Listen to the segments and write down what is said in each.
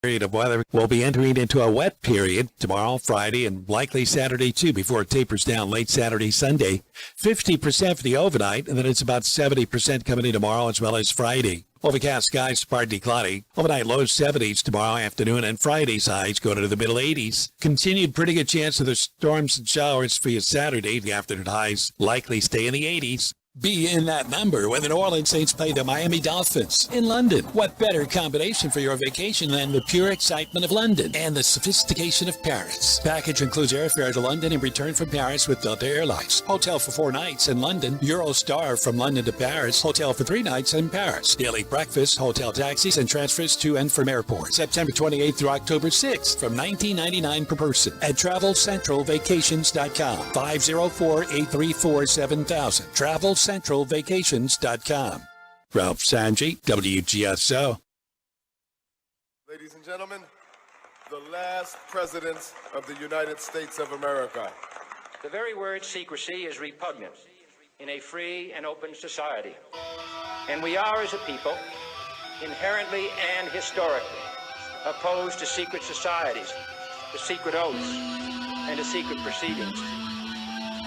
Period of weather. We'll be entering into a wet period tomorrow, Friday, and likely Saturday too before it tapers down late Saturday, Sunday. 50% for the overnight, and then it's about 70% coming in tomorrow as well as Friday. Overcast skies, partly cloudy. Overnight low 70s tomorrow afternoon, and Friday's highs going into the middle 80s. Continued pretty good chance of the storms and showers for you Saturday. The afternoon highs likely stay in the 80s. Be in that number when the New Orleans Saints play the Miami Dolphins in London. What better combination for your vacation than the pure excitement of London and the sophistication of Paris? Package includes airfare to London and return from Paris with Delta Airlines. Hotel for 4 nights in London. Eurostar from London to Paris. Hotel for 3 nights in Paris. Daily breakfast, hotel taxis, and transfers to and from airport. September 28th through October 6th from $19.99 per person at TravelCentralVacations.com. 504-834-7000. TravelCentralVacations.com. Ralph Sanji, WGSO. Ladies and gentlemen, the last president of the United States of America. The very word secrecy is repugnant in a free and open society. And we are, as a people, inherently and historically opposed to secret societies, to secret oaths, and to secret proceedings.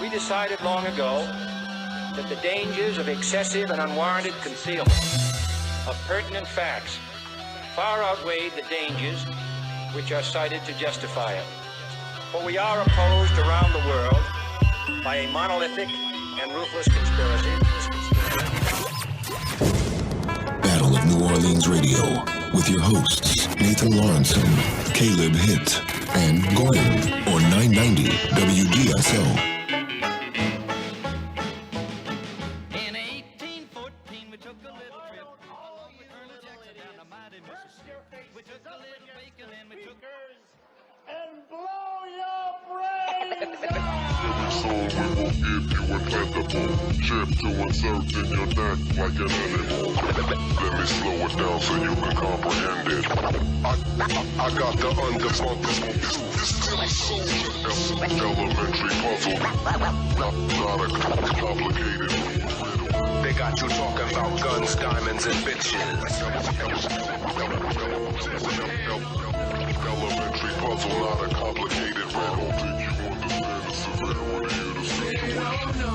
We decided long ago that the dangers of excessive and unwarranted concealment of pertinent facts far outweighed the dangers which are cited to justify it. For we are opposed around the world by a monolithic and ruthless conspiracy. Battle of New Orleans Radio with your hosts Nathan Lawrenson, Caleb Hitt, and Gordon on 990 WGSO. Chip to insert in your neck like an animal. Let me slow it down so you can comprehend it. I got the underfunded elementary puzzle. Not a complicated riddle. They got you talking about guns, diamonds, and bitches. Elementary puzzle, not a complicated riddle. Did you understand the severity of the situation?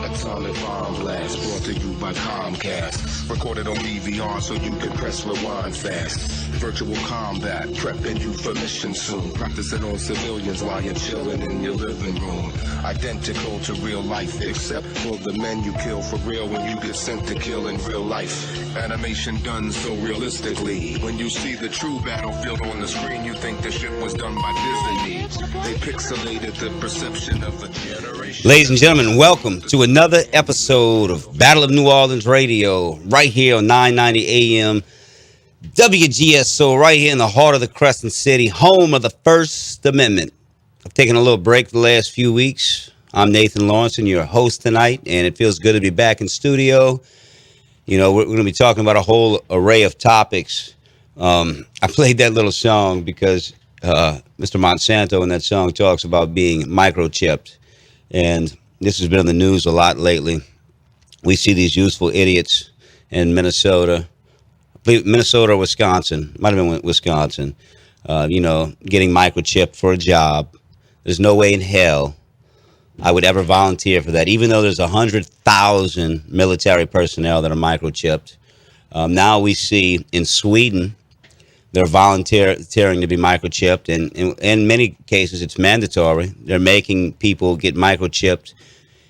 Atomic bomb blast brought to you by Comcast. Recorded on DVR so you can press rewind fast. Virtual combat, prepping you for mission soon. Practicing on civilians while you're chilling in your living room. Identical to real life, except for the men you kill for real when you get sent to kill in real life. Animation done so realistically. When you see the true battlefield on the screen, you think the shit was done by Disney. They pixelated the perception of a generation. Ladies and gentlemen, welcome to another episode of Battle of New Orleans Radio, right here on 990 AM WGSO, right here in the heart of the Crescent City, home of the First Amendment. I've taken a little break the last few weeks. I'm Nathan Lawrenson, your host tonight, and it feels good to be back in studio. You know, we're going to be talking about a whole array of topics. I played that little song because Mr. Monsanto in that song talks about being microchipped, and this has been in the news a lot lately. We see these useful idiots in Minnesota or Wisconsin, might have been Wisconsin, getting microchipped for a job. There's no way in hell I would ever volunteer for that, even though there's 100,000 military personnel that are microchipped. Now we see in Sweden, they're volunteering to be microchipped, and in many cases it's mandatory. They're making people get microchipped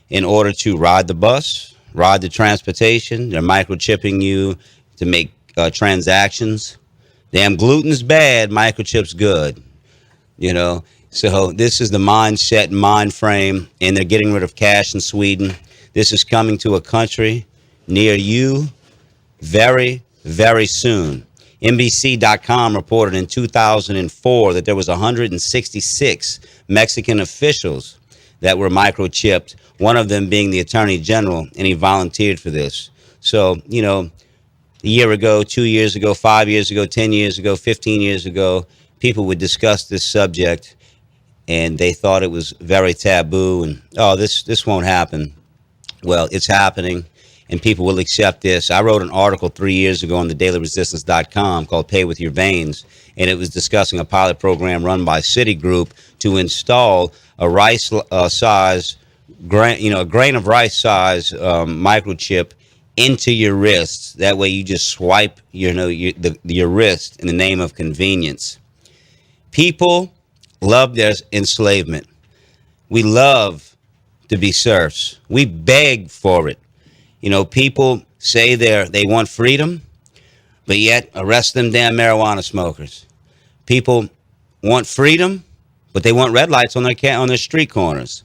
in order to ride the bus, ride the transportation. They're microchipping you to make transactions. Damn, gluten's bad, microchip's good. So this is the mindset, mind frame, and they're getting rid of cash in Sweden. This is coming to a country near you very, very soon. NBC.com reported in 2004 that there was 166 Mexican officials that were microchipped, one of them being the Attorney General, and he volunteered for this. So, a year ago, 2 years ago, 5 years ago, 10 years ago, 15 years ago, people would discuss this subject, and they thought it was very taboo, and, this won't happen. Well, it's happening, and people will accept this. I wrote an article 3 years ago on the dailyresistance.com called Pay With Your Veins, and it was discussing a pilot program run by Citigroup to install a a grain of rice size microchip into your wrist. That way you just swipe your wrist in the name of convenience. People love their enslavement. We love to be serfs. We beg for it. People say they want freedom, but yet arrest them damn marijuana smokers. People want freedom, but they want red lights on their street corners.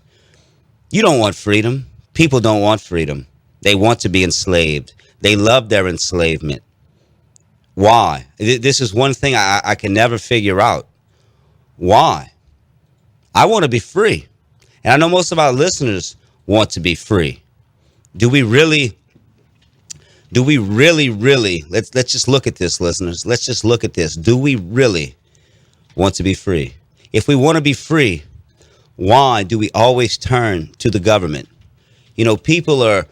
You don't want freedom. People don't want freedom. They want to be enslaved. They love their enslavement. Why? This is one thing I can never figure out. Why? I want to be free. And I know most of our listeners want to be free. Do we really, let's just look at this, listeners. Let's just look at this. Do we really want to be free? If we want to be free, why do we always turn to the government? People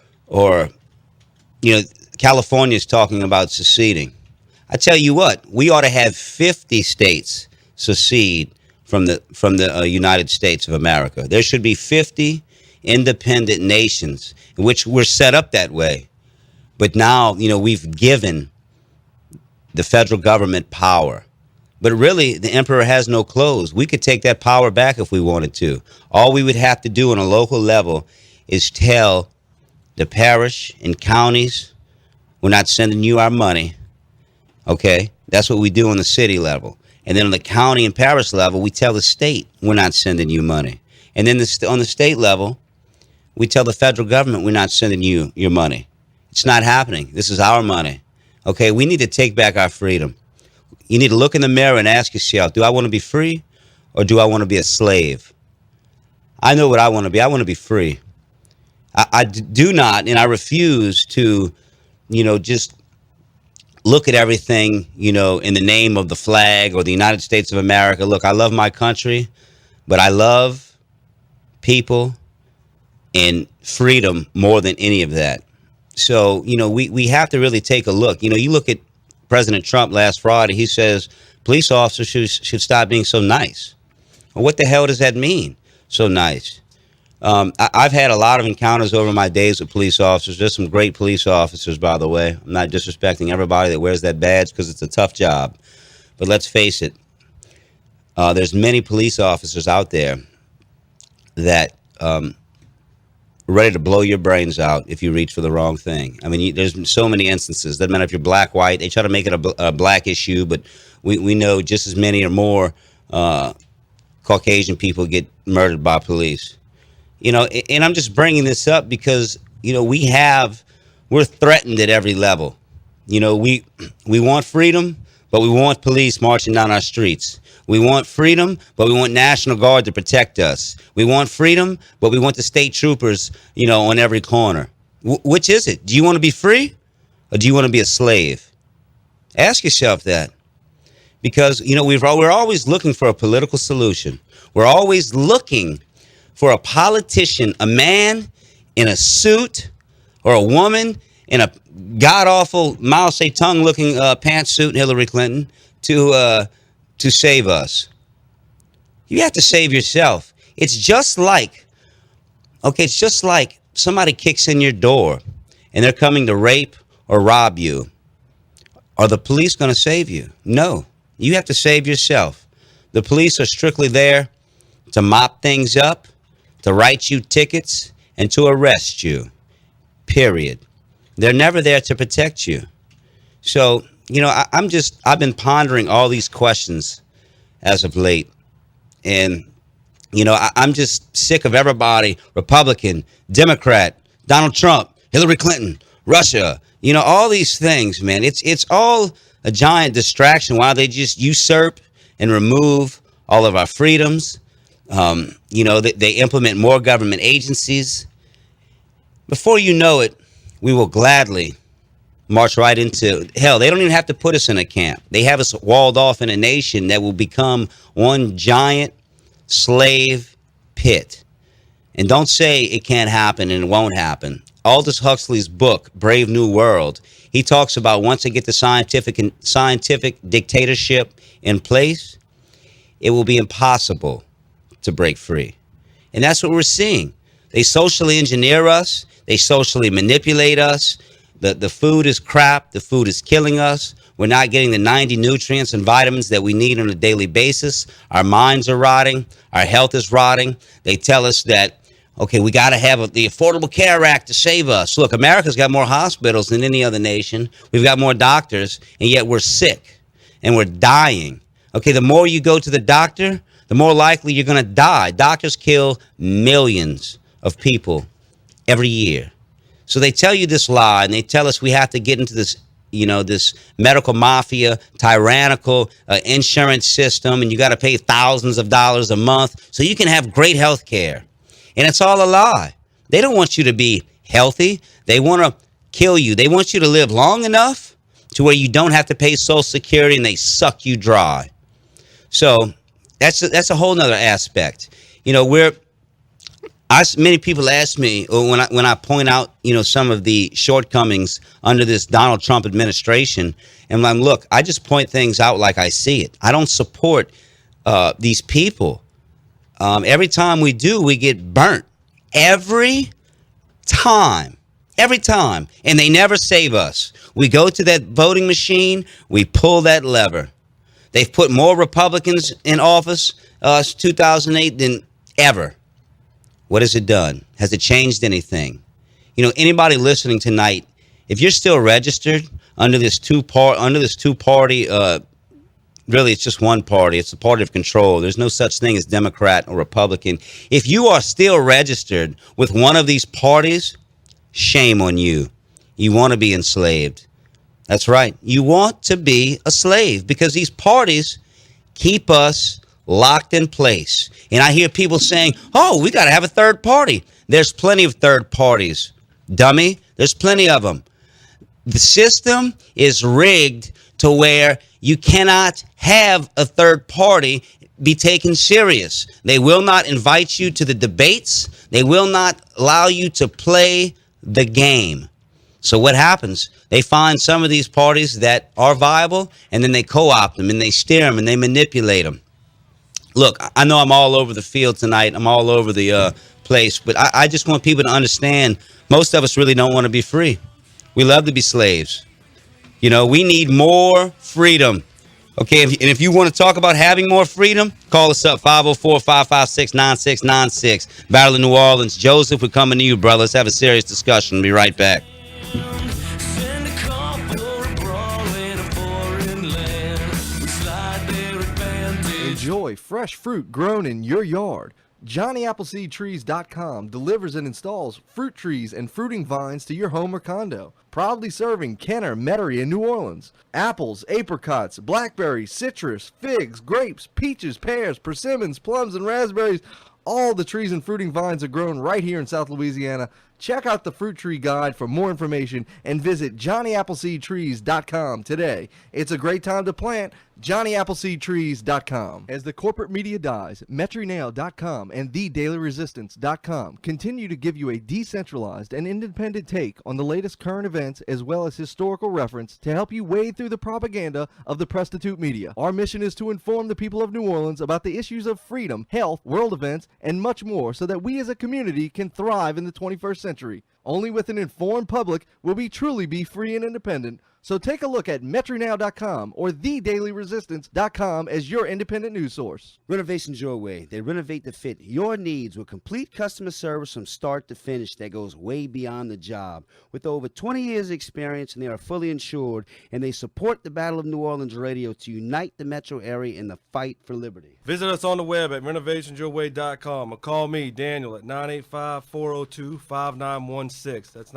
California is talking about seceding. I tell you what, we ought to have 50 states secede from the United States of America. There should be 50 independent nations, in which we're set up that way. But now, we've given the federal government power. But really, the emperor has no clothes. We could take that power back if we wanted to. All we would have to do on a local level is tell the parish and counties, we're not sending you our money. Okay? That's what we do on the city level. And then on the county and parish level, we tell the state, we're not sending you money. And then on the state level, we tell the federal government, we're not sending you your money. It's not happening. This is our money. Okay? We need to take back our freedom. You need to look in the mirror and ask yourself, do I want to be free or do I want to be a slave? I know what I want to be. I want to be free. I do not, and I refuse to, just look at everything, in the name of the flag or the United States of America. Look, I love my country, but I love people and freedom more than any of that. So, we have to really take a look. You look at President Trump last Friday, he says police officers should stop being so nice. Well, what the hell does that mean, so nice? I've had a lot of encounters over my days with police officers. There's some great police officers, by the way. I'm not disrespecting everybody that wears that badge because it's a tough job. But let's face it, there's many police officers out there that ready to blow your brains out if you reach for the wrong thing. I mean, there's so many instances. Doesn't matter if you're black, white. They try to make it a black issue, but we know just as many or more Caucasian people get murdered by police. And I'm just bringing this up because, we're threatened at every level. We want freedom, but we want police marching down our streets. We want freedom, but we want National Guard to protect us. We want freedom, but we want the state troopers, on every corner. Which is it? Do you want to be free or do you want to be a slave? Ask yourself that. Because, we're always looking for a political solution. We're always looking for a politician, a man in a suit or a woman in a god-awful Mao Zedong-looking pantsuit, Hillary Clinton, to save us. You have to save yourself. It's just like somebody kicks in your door and they're coming to rape or rob you. Are the police going to save you? No. You have to save yourself. The police are strictly there to mop things up, to write you tickets, and to arrest you. Period. They're never there to protect you. So, I've been pondering all these questions as of late. And, I'm just sick of everybody, Republican, Democrat, Donald Trump, Hillary Clinton, Russia, all these things, man. It's all a giant distraction while they just usurp and remove all of our freedoms. They implement more government agencies. Before you know it, we will gladly march right into hell. They don't even have to put us in a camp. They have us walled off in a nation that will become one giant slave pit. And don't say it can't happen and it won't happen. Aldous Huxley's book, Brave New World, he talks about once they get the scientific dictatorship in place, it will be impossible to break free. And that's what we're seeing. They socially engineer us. They socially manipulate us. The food is crap. The food is killing us. We're not getting the 90 nutrients and vitamins that we need on a daily basis. Our minds are rotting. Our health is rotting. They tell us that, okay, we got to have the Affordable Care Act to save us. Look, America's got more hospitals than any other nation. We've got more doctors, and yet we're sick and we're dying. Okay, the more you go to the doctor, the more likely you're going to die. Doctors kill millions of people every year. So they tell you this lie, and they tell us we have to get into this, this medical mafia, tyrannical insurance system, and you got to pay thousands of dollars a month so you can have great health care. And it's all a lie. They don't want you to be healthy. They want to kill you. They want you to live long enough to where you don't have to pay Social Security, and they suck you dry. So that's a whole nother aspect. Many people ask me when I point out, some of the shortcomings under this Donald Trump administration, and I'm look, I just point things out like I see it. I don't support these people. Every time we do, we get burnt. Every time. And they never save us. We go to that voting machine, we pull that lever. They've put more Republicans in office since 2008 than ever. What has it done? Has it changed anything? Anybody listening tonight, if you're still registered under this two-party, really it's just one party. It's the party of control. There's no such thing as Democrat or Republican. If you are still registered with one of these parties, shame on you. You want to be enslaved. That's right. You want to be a slave because these parties keep us locked in place. And I hear people saying, oh, we got to have a third party. There's plenty of third parties, dummy. There's plenty of them. The system is rigged to where you cannot have a third party be taken serious. They will not invite you to the debates. They will not allow you to play the game. So what happens? They find some of these parties that are viable, and then they co-opt them, and they steer them, and they manipulate them. Look, I know I'm all over the field tonight. I'm all over the place, but I just want people to understand most of us really don't want to be free. We love to be slaves. We need more freedom. Okay, and if you want to talk about having more freedom, call us up, 504-556-9696. Battle of New Orleans. Joseph, we're coming to you, brother. Let's have a serious discussion. Be right back. Enjoy fresh fruit grown in your yard. JohnnyAppleseedTrees.com delivers and installs fruit trees and fruiting vines to your home or condo. Proudly serving Kenner, Metairie, and New Orleans. Apples, apricots, blackberries, citrus, figs, grapes, peaches, pears, persimmons, plums, and raspberries. All the trees and fruiting vines are grown right here in South Louisiana. Check out the Fruit Tree Guide for more information and visit JohnnyAppleseedTrees.com today. It's a great time to plant. JohnnyAppleseedTrees.com. As the corporate media dies, MetroNow.com and TheDailyResistance.com continue to give you a decentralized and independent take on the latest current events as well as historical reference to help you wade through the propaganda of the prostitute media. Our mission is to inform the people of New Orleans about the issues of freedom, health, world events, and much more so that we as a community can thrive in the 21st century. Only with an informed public will we truly be free and independent. So take a look at MetroNow.com or TheDailyResistance.com as your independent news source. Renovations Your Way. They renovate to fit your needs with complete customer service from start to finish that goes way beyond the job. With over 20 years experience, and they are fully insured, and they support the Battle of New Orleans Radio to unite the metro area in the fight for liberty. Visit us on the web at renovationsyourway.com or call me, Daniel, at 985-402-5916. That's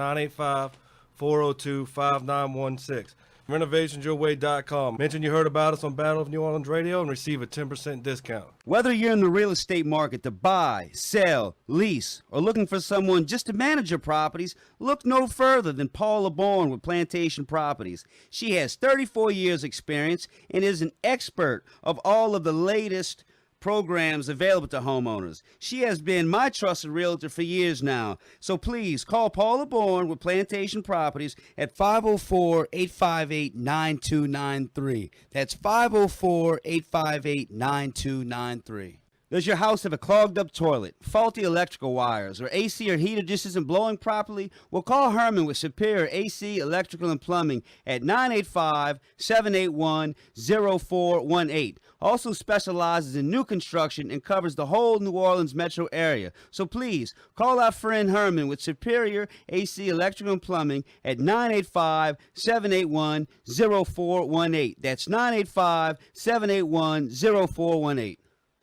985-402-5916. RenovationsYourWay.com. Mention you heard about us on Battle of New Orleans Radio and receive a 10% discount. Whether you're in the real estate market to buy, sell, lease, or looking for someone just to manage your properties, look no further than Paula Bourne with Plantation Properties. She has 34 years experience and is an expert of all of the latest programs available to homeowners. She has been my trusted realtor for years now. So please call Paula Bourne with Plantation Properties at 504-858-9293. That's 504-858-9293. Does your house have a clogged up toilet, faulty electrical wires, or AC or heater just isn't blowing properly? Well, call Herman with Superior AC, Electrical, and Plumbing at 985-781-0418. Also specializes in new construction and covers the whole New Orleans metro area. So please, call our friend Herman with Superior AC, Electrical, and Plumbing at 985-781-0418. That's 985-781-0418.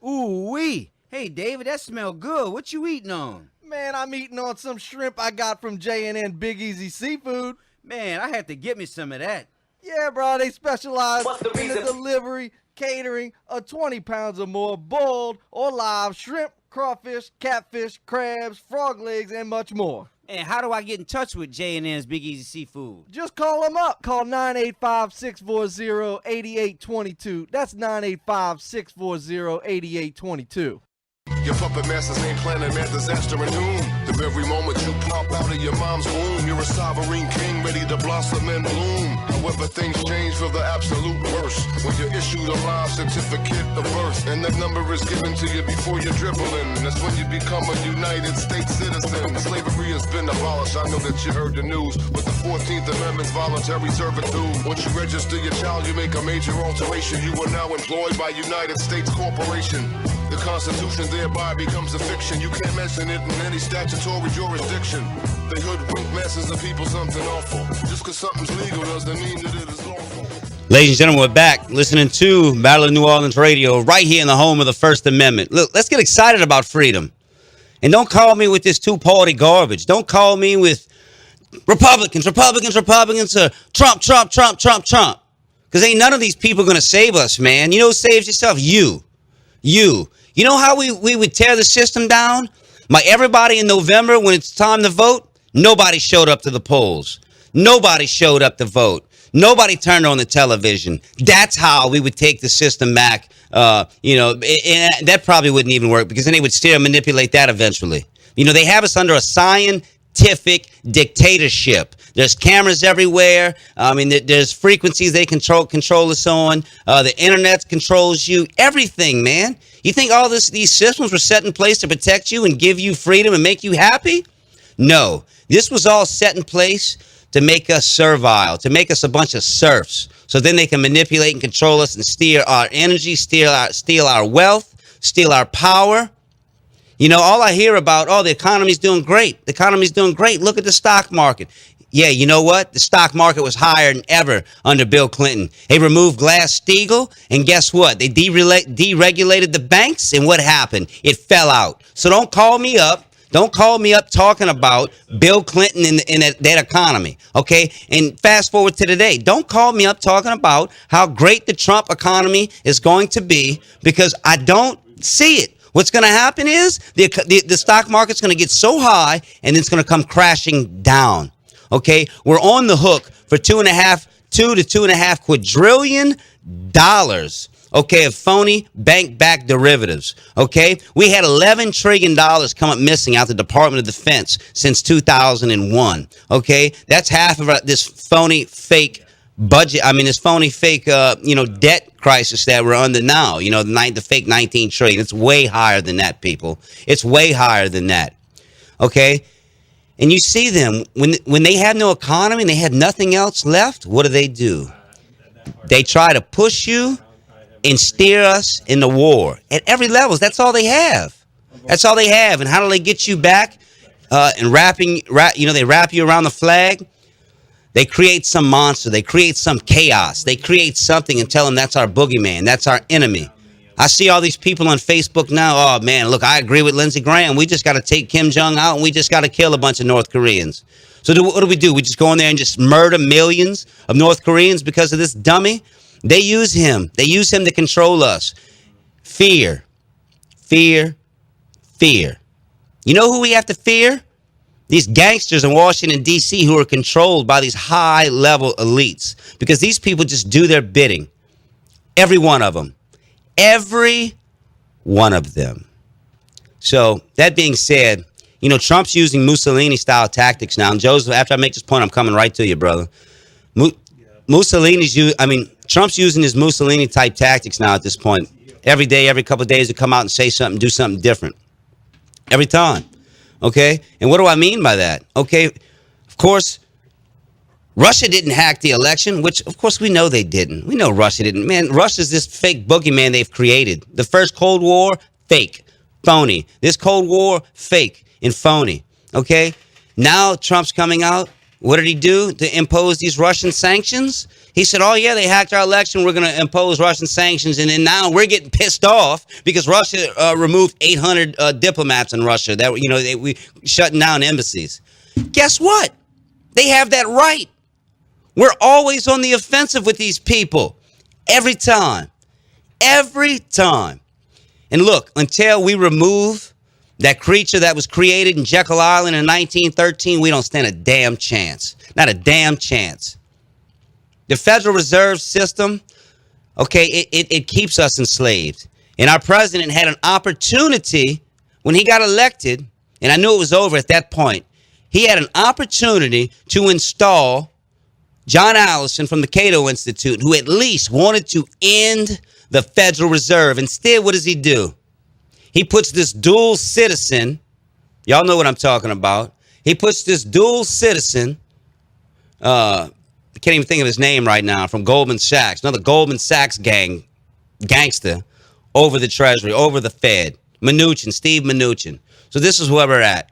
Ooh-wee. Hey, David, that smell good. What you eating on? Man, I'm eating on some shrimp I got from J&N Big Easy Seafood. Man, I have to get me some of that. Yeah, bro, they specialize in the delivery, catering of 20 pounds or more boiled or live shrimp, crawfish, catfish, crabs, frog legs, and much more. And how do I get in touch with J&N's Big Easy Seafood? Just call them up. Call 985-640-8822. That's 985-640-8822. Your puppet masters ain't planning that disaster and doom. The very moment you pop out of your mom's womb, you're a sovereign king ready to blossom and bloom. However, things change for the absolute worst when you're issued a live certificate of birth, and that number is given to you before you're dribbling. That's when you become a United States citizen. Slavery has been abolished. I know that you heard the news with the 14th Amendment's voluntary servitude. Once you register your child, you make a major alteration. You are now employed by United States Corporation. The Constitution thereby becomes a fiction. You can't mention it in any statutory jurisdiction. They hoodwink masses of people something awful. Just because something's legal doesn't mean that it is lawful. Ladies and gentlemen, we're back listening to Battle of New Orleans Radio right here in the home of the First Amendment. Look, let's get excited about freedom. And don't call me with this two-party garbage. Don't call me with Republicans, or Trump. Because ain't none of these people going to save us, man. You know who saves yourself? You. You know how we would tear the system down? Everybody in November, when it's time to vote, nobody showed up to the polls. Nobody showed up to vote. Nobody turned on the television. That's how we would take the system back. And that probably wouldn't even work because then they would still manipulate that eventually. They have us under a scientific dictatorship. There's cameras everywhere. There's frequencies they control us on. The internet controls you. Everything, man. You think all these systems were set in place to protect you and give you freedom and make you happy? No. This was all set in place to make us servile, to make us a bunch of serfs. So then they can manipulate and control us and steal our energy, steal our wealth, steal our power. All I hear about, the economy's doing great. The economy's doing great. Look at the stock market. Yeah, you know what? The stock market was higher than ever under Bill Clinton. They removed Glass-Steagall, and guess what? They deregulated the banks, and what happened? It fell out. So don't call me up. Don't call me up talking about Bill Clinton and that economy, okay? And fast forward to today. Don't call me up talking about how great the Trump economy is going to be because I don't see it. What's going to happen is the stock market's going to get so high, and it's going to come crashing down. Okay, we're on the hook for $2 to $2.5 quadrillion. Okay, of phony bank-backed derivatives. Okay, we had $11 trillion come up missing out the Department of Defense since 2001. Okay, that's half of this phony fake budget. This phony fake debt crisis that we're under now. The fake 19 trillion. It's way higher than that, people. It's way higher than that. Okay. And you see them, when they had no economy and they had nothing else left, what do? They try to push you and steer us into war at every level. That's all they have. That's all they have. And how do they get you back? And they wrap you around the flag. They create some monster. They create some chaos. They create something and tell them that's our boogeyman. That's our enemy. I see all these people on Facebook now. Oh, man, look, I agree with Lindsey Graham. We just got to take Kim Jong out and we just got to kill a bunch of North Koreans. So what do? We just go in there and just murder millions of North Koreans because of this dummy? They use him. They use him to control us. Fear. You know who we have to fear? These gangsters in Washington, D.C. who are controlled by these high-level elites because these people just do their bidding. Every one of them. Every one of them. So that being said, you know, Trump's using Mussolini-style tactics now. And Joseph, after I make this point, I'm coming right to you, brother. Trump's using his Mussolini-type tactics now at this point. Every day, every couple of days, to come out and say something, do something different. Every time. Okay? And what do I mean by that? Okay, of course, Russia didn't hack the election, which, of course, we know they didn't. We know Russia didn't. Man, Russia's this fake boogeyman they've created. The first Cold War, fake, phony. This Cold War, fake and phony. Okay? Now Trump's coming out. What did he do to impose these Russian sanctions? He said, oh, yeah, they hacked our election. We're going to impose Russian sanctions. And then now we're getting pissed off because Russia removed 800 diplomats in Russia. That, you know, we shutting down embassies. Guess what? They have that right. We're always on the offensive with these people. Every time. Every time. And look, until we remove that creature that was created in Jekyll Island in 1913, we don't stand a damn chance. Not a damn chance. The Federal Reserve System, okay, it keeps us enslaved. And our president had an opportunity when he got elected, and I knew it was over at that point. He had an opportunity to install John Allison from the Cato Institute, who at least wanted to end the Federal Reserve. Instead, what does he do? He puts this dual citizen, y'all know what I'm talking about. He puts this dual citizen, I can't even think of his name right now, from Goldman Sachs, another Goldman Sachs gangster, over the Treasury, over the Fed. Steve Mnuchin. So this is where we're at.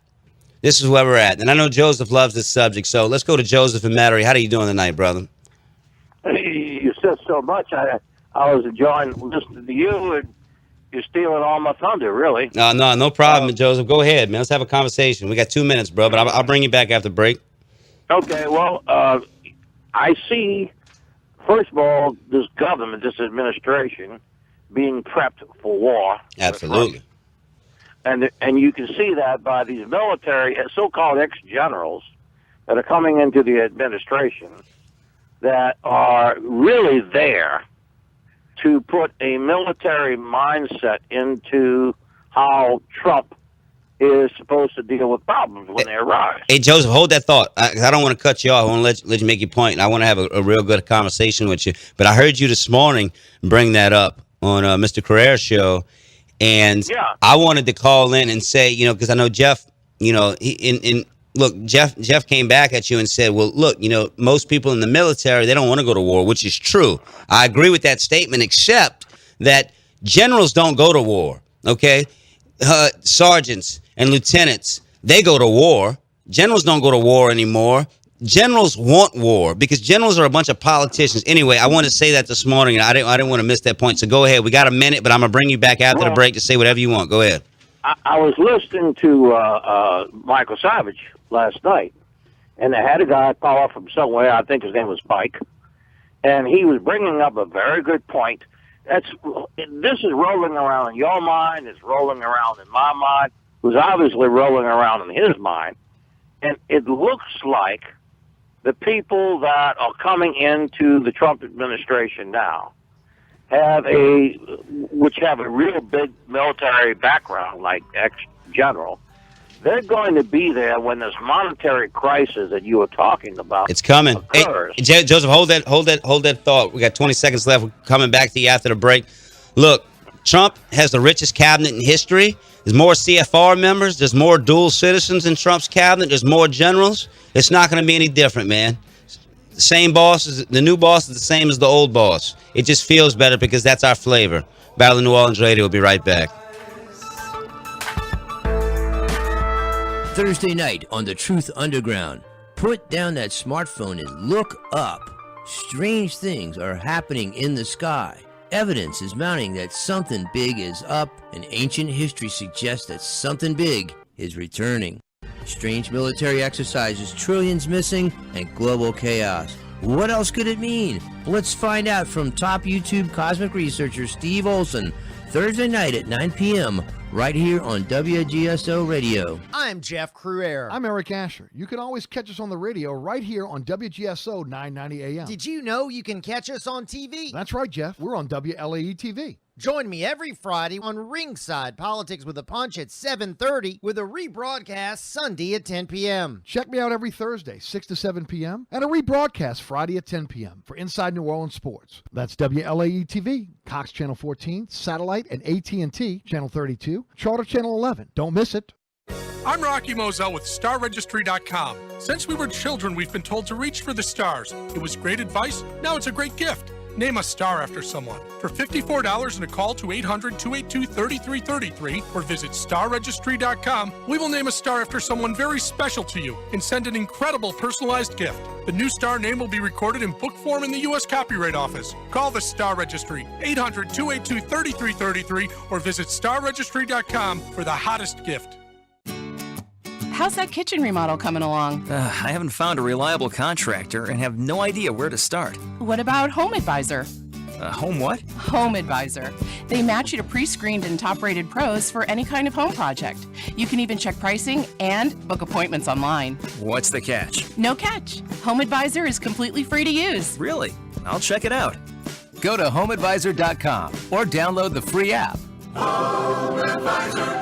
This is where we're at. And I know Joseph loves this subject, so let's go to Joseph and Metairie. How are you doing tonight, brother? You said so much. I was enjoying listening to you, and you're stealing all my thunder, really. No problem, Joseph. Go ahead, man. Let's have a conversation. We got 2 minutes, bro, but I'll bring you back after break. Okay, well, I see, first of all, this government, this administration, being prepped for war. Absolutely. And you can see that by these military, so-called ex-generals that are coming into the administration that are really there to put a military mindset into how Trump is supposed to deal with problems when they arise. Hey, Joseph, hold that thought. I don't want to cut you off. I want to let you make your point, and I want to have a real good conversation with you. But I heard you this morning bring that up on Mr. Carrera's show, and I wanted to call in and say, you know, because I know Jeff, you know, Jeff came back at you and said, well, look, you know, most people in the military, they don't want to go to war, which is true. I agree with that statement, except that generals don't go to war, okay? Sergeants and lieutenants, they go to war. Generals don't go to war anymore. Generals want war because generals are a bunch of politicians. Anyway, I wanted to say that this morning, and I didn't want to miss that point. So go ahead. We got a minute, but I'm going to bring you back after the break to say whatever you want. Go ahead. I was listening to Michael Savage last night, and they had a guy call up from somewhere. I think his name was Mike, and he was bringing up a very good point. This is rolling around in your mind. It's rolling around in my mind. It was obviously rolling around in his mind, and it looks like the people that are coming into the Trump administration now have a real big military background, like ex-general. They're going to be there when this monetary crisis that you were talking about. It's coming. Occurs. Hey, Joseph, hold that thought. We got 20 seconds left. We're coming back to you after the break. Look, Trump has the richest cabinet in history. There's more CFR members. There's more dual citizens in Trump's cabinet. There's more generals. It's not going to be any different, man. The same boss, the new boss is the same as the old boss. It just feels better because that's our flavor. Battle of New Orleans Radio will be right back. Thursday night on the Truth Underground. Put down that smartphone and look up. Strange things are happening in the sky. Evidence is mounting that something big is up, and ancient history suggests that something big is returning. Strange military exercises, trillions missing, and global chaos. What else could it mean? Let's find out from top YouTube cosmic researcher Steve Olson, Thursday night at 9 p.m., right here on WGSO Radio. I'm Jeff Cruere. I'm Eric Asher. You can always catch us on the radio right here on WGSO 990 AM. Did you know you can catch us on TV? That's right, Jeff. We're on WLAE TV. Join me every Friday on Ringside Politics with a Punch at 7:30 with a rebroadcast Sunday at 10 p.m. Check me out every Thursday, 6 to 7 p.m., and a rebroadcast Friday at 10 p.m. for Inside New Orleans Sports. That's WLAE-TV, Cox Channel 14, Satellite, and AT&T Channel 32, Charter Channel 11. Don't miss it. I'm Rocky Moselle with StarRegistry.com. Since we were children, we've been told to reach for the stars. It was great advice. Now it's a great gift. Name a star after someone. For $54 and a call to 800-282-3333 or visit StarRegistry.com, we will name a star after someone very special to you and send an incredible personalized gift. The new star name will be recorded in book form in the U.S. Copyright Office. Call the Star Registry, 800-282-3333 or visit StarRegistry.com for the hottest gift. How's that kitchen remodel coming along? I haven't found a reliable contractor and have no idea where to start. What about Home Advisor? Home what? Home Advisor. They match you to pre-screened and top-rated pros for any kind of home project. You can even check pricing and book appointments online. What's the catch? No catch. Home Advisor is completely free to use. Really? I'll check it out. Go to HomeAdvisor.com or download the free app. Home Advisor.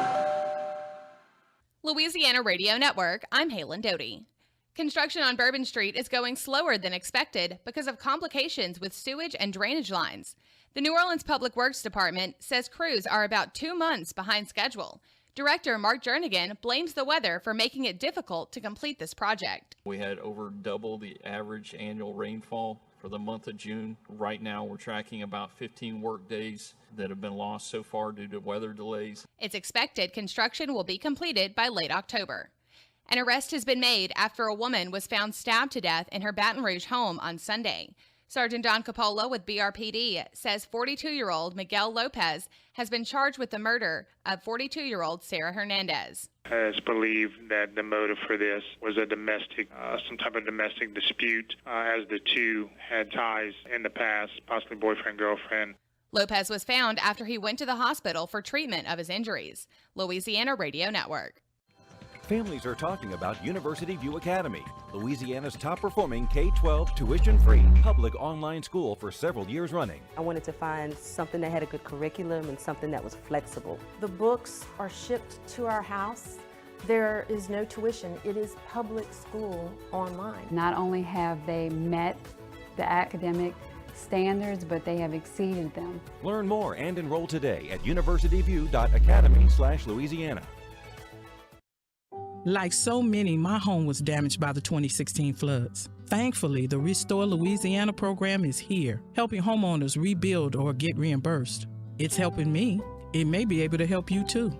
Louisiana Radio Network, I'm Halen Doty. Construction on Bourbon Street is going slower than expected because of complications with sewage and drainage lines. The New Orleans Public Works Department says crews are about 2 months behind schedule. Director Mark Jernigan blames the weather for making it difficult to complete this project. We had over double the average annual rainfall for the month of June. Right now, we're tracking about 15 work days that have been lost so far due to weather delays. It's expected construction will be completed by late October. An arrest has been made after a woman was found stabbed to death in her Baton Rouge home on Sunday. Sergeant Don Capola with BRPD says 42-year-old Miguel Lopez has been charged with the murder of 42-year-old Sarah Hernandez. It's believed that the motive for this was a some type of domestic dispute, as the two had ties in the past, possibly boyfriend, girlfriend. Lopez was found after he went to the hospital for treatment of his injuries. Louisiana Radio Network. Families are talking about University View Academy, Louisiana's top-performing K-12 tuition-free public online school for several years running. I wanted to find something that had a good curriculum and something that was flexible. The books are shipped to our house. There is no tuition. It is public school online. Not only have they met the academic standards, but they have exceeded them. Learn more and enroll today at universityview.academy/Louisiana. Like so many, my home was damaged by the 2016 floods. Thankfully, the Restore Louisiana program is here, helping homeowners rebuild or get reimbursed. It's helping me. It may be able to help you too.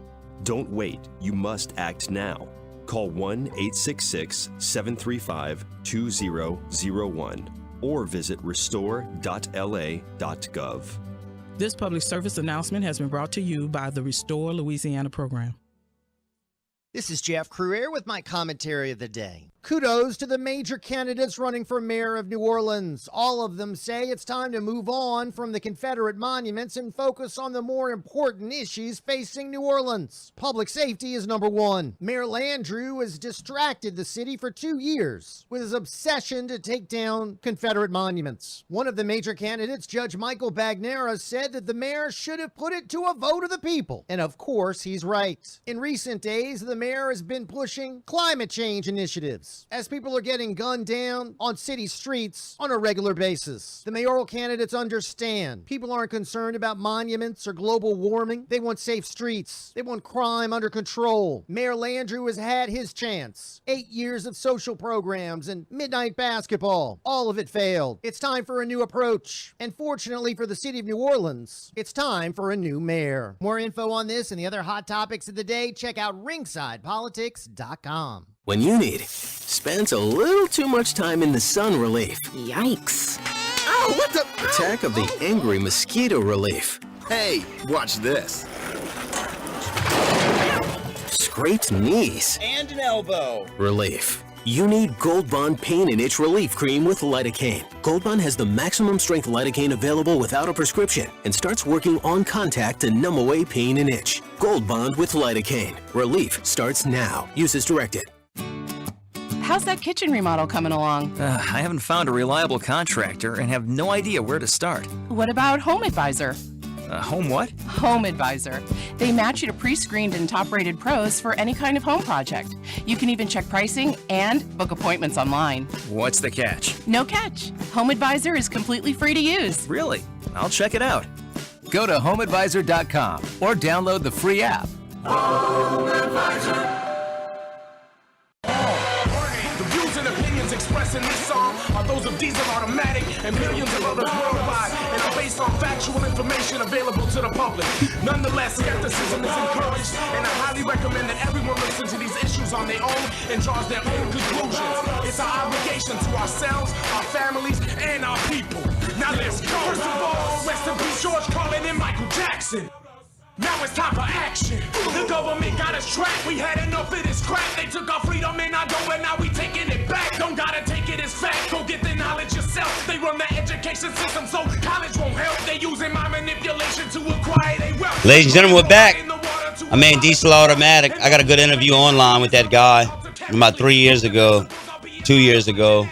Don't wait. You must act now. Call 1-866-735-2001 or visit restore.la.gov. This public service announcement has been brought to you by the Restore Louisiana program. This is Jeff Cruier with my commentary of the day. Kudos to the major candidates running for mayor of New Orleans. All of them say it's time to move on from the Confederate monuments and focus on the more important issues facing New Orleans. Public safety is number one. Mayor Landrieu has distracted the city for 2 years with his obsession to take down Confederate monuments. One of the major candidates, Judge Michael Bagnera, said that the mayor should have put it to a vote of the people. And of course, he's right. In recent days, the mayor has been pushing climate change initiatives as people are getting gunned down on city streets on a regular basis. The mayoral candidates understand people aren't concerned about monuments or global warming. They want safe streets. They want crime under control. Mayor Landrieu has had his chance. 8 years of social programs and midnight basketball. All of it failed. It's time for a new approach. And fortunately for the city of New Orleans, it's time for a new mayor. More info on this and the other hot topics of the day, check out ringsidepolitics.com. When you need spends a little too much time in the sun relief. Yikes. Ow, what the? Attack of the angry mosquito relief. Hey, watch this. Scraped knees. And an elbow. Relief. You need Gold Bond Pain and Itch Relief Cream with lidocaine. Gold Bond has the maximum strength lidocaine available without a prescription and starts working on contact to numb away pain and itch. Gold Bond with lidocaine. Relief starts now. Use as directed. How's that kitchen remodel coming along? I haven't found a reliable contractor and have no idea where to start. What about Home Advisor? Home what? Home Advisor. They match you to pre-screened and top-rated pros for any kind of home project. You can even check pricing and book appointments online. What's the catch? No catch. Home Advisor is completely free to use. Really? I'll check it out. Go to homeadvisor.com or download the free app. Home Advisor. The views and opinions expressed in this song are those of Diesel Automatic and millions of others worldwide and are based on factual information available to the public. Nonetheless, skepticism is encouraged, and I highly recommend that everyone listen to these issues on their own and draws their own conclusions. It's our obligation to ourselves, our families, and our people. Now let's go. First of all, rest in peace George Carlin and Michael Jackson. Now it's time for action. The government got us trapped. We had enough of this crap. They took our freedom and our dough, and now we taking it back. Don't gotta take it as fact. Go get the knowledge yourself. They run the education system, so college won't help. They using my manipulation to acquire their wealth. Ladies and gentlemen, we're back. I mean, Diesel Automatic. I got a good interview online with that guy about 3 years ago, 2 years ago.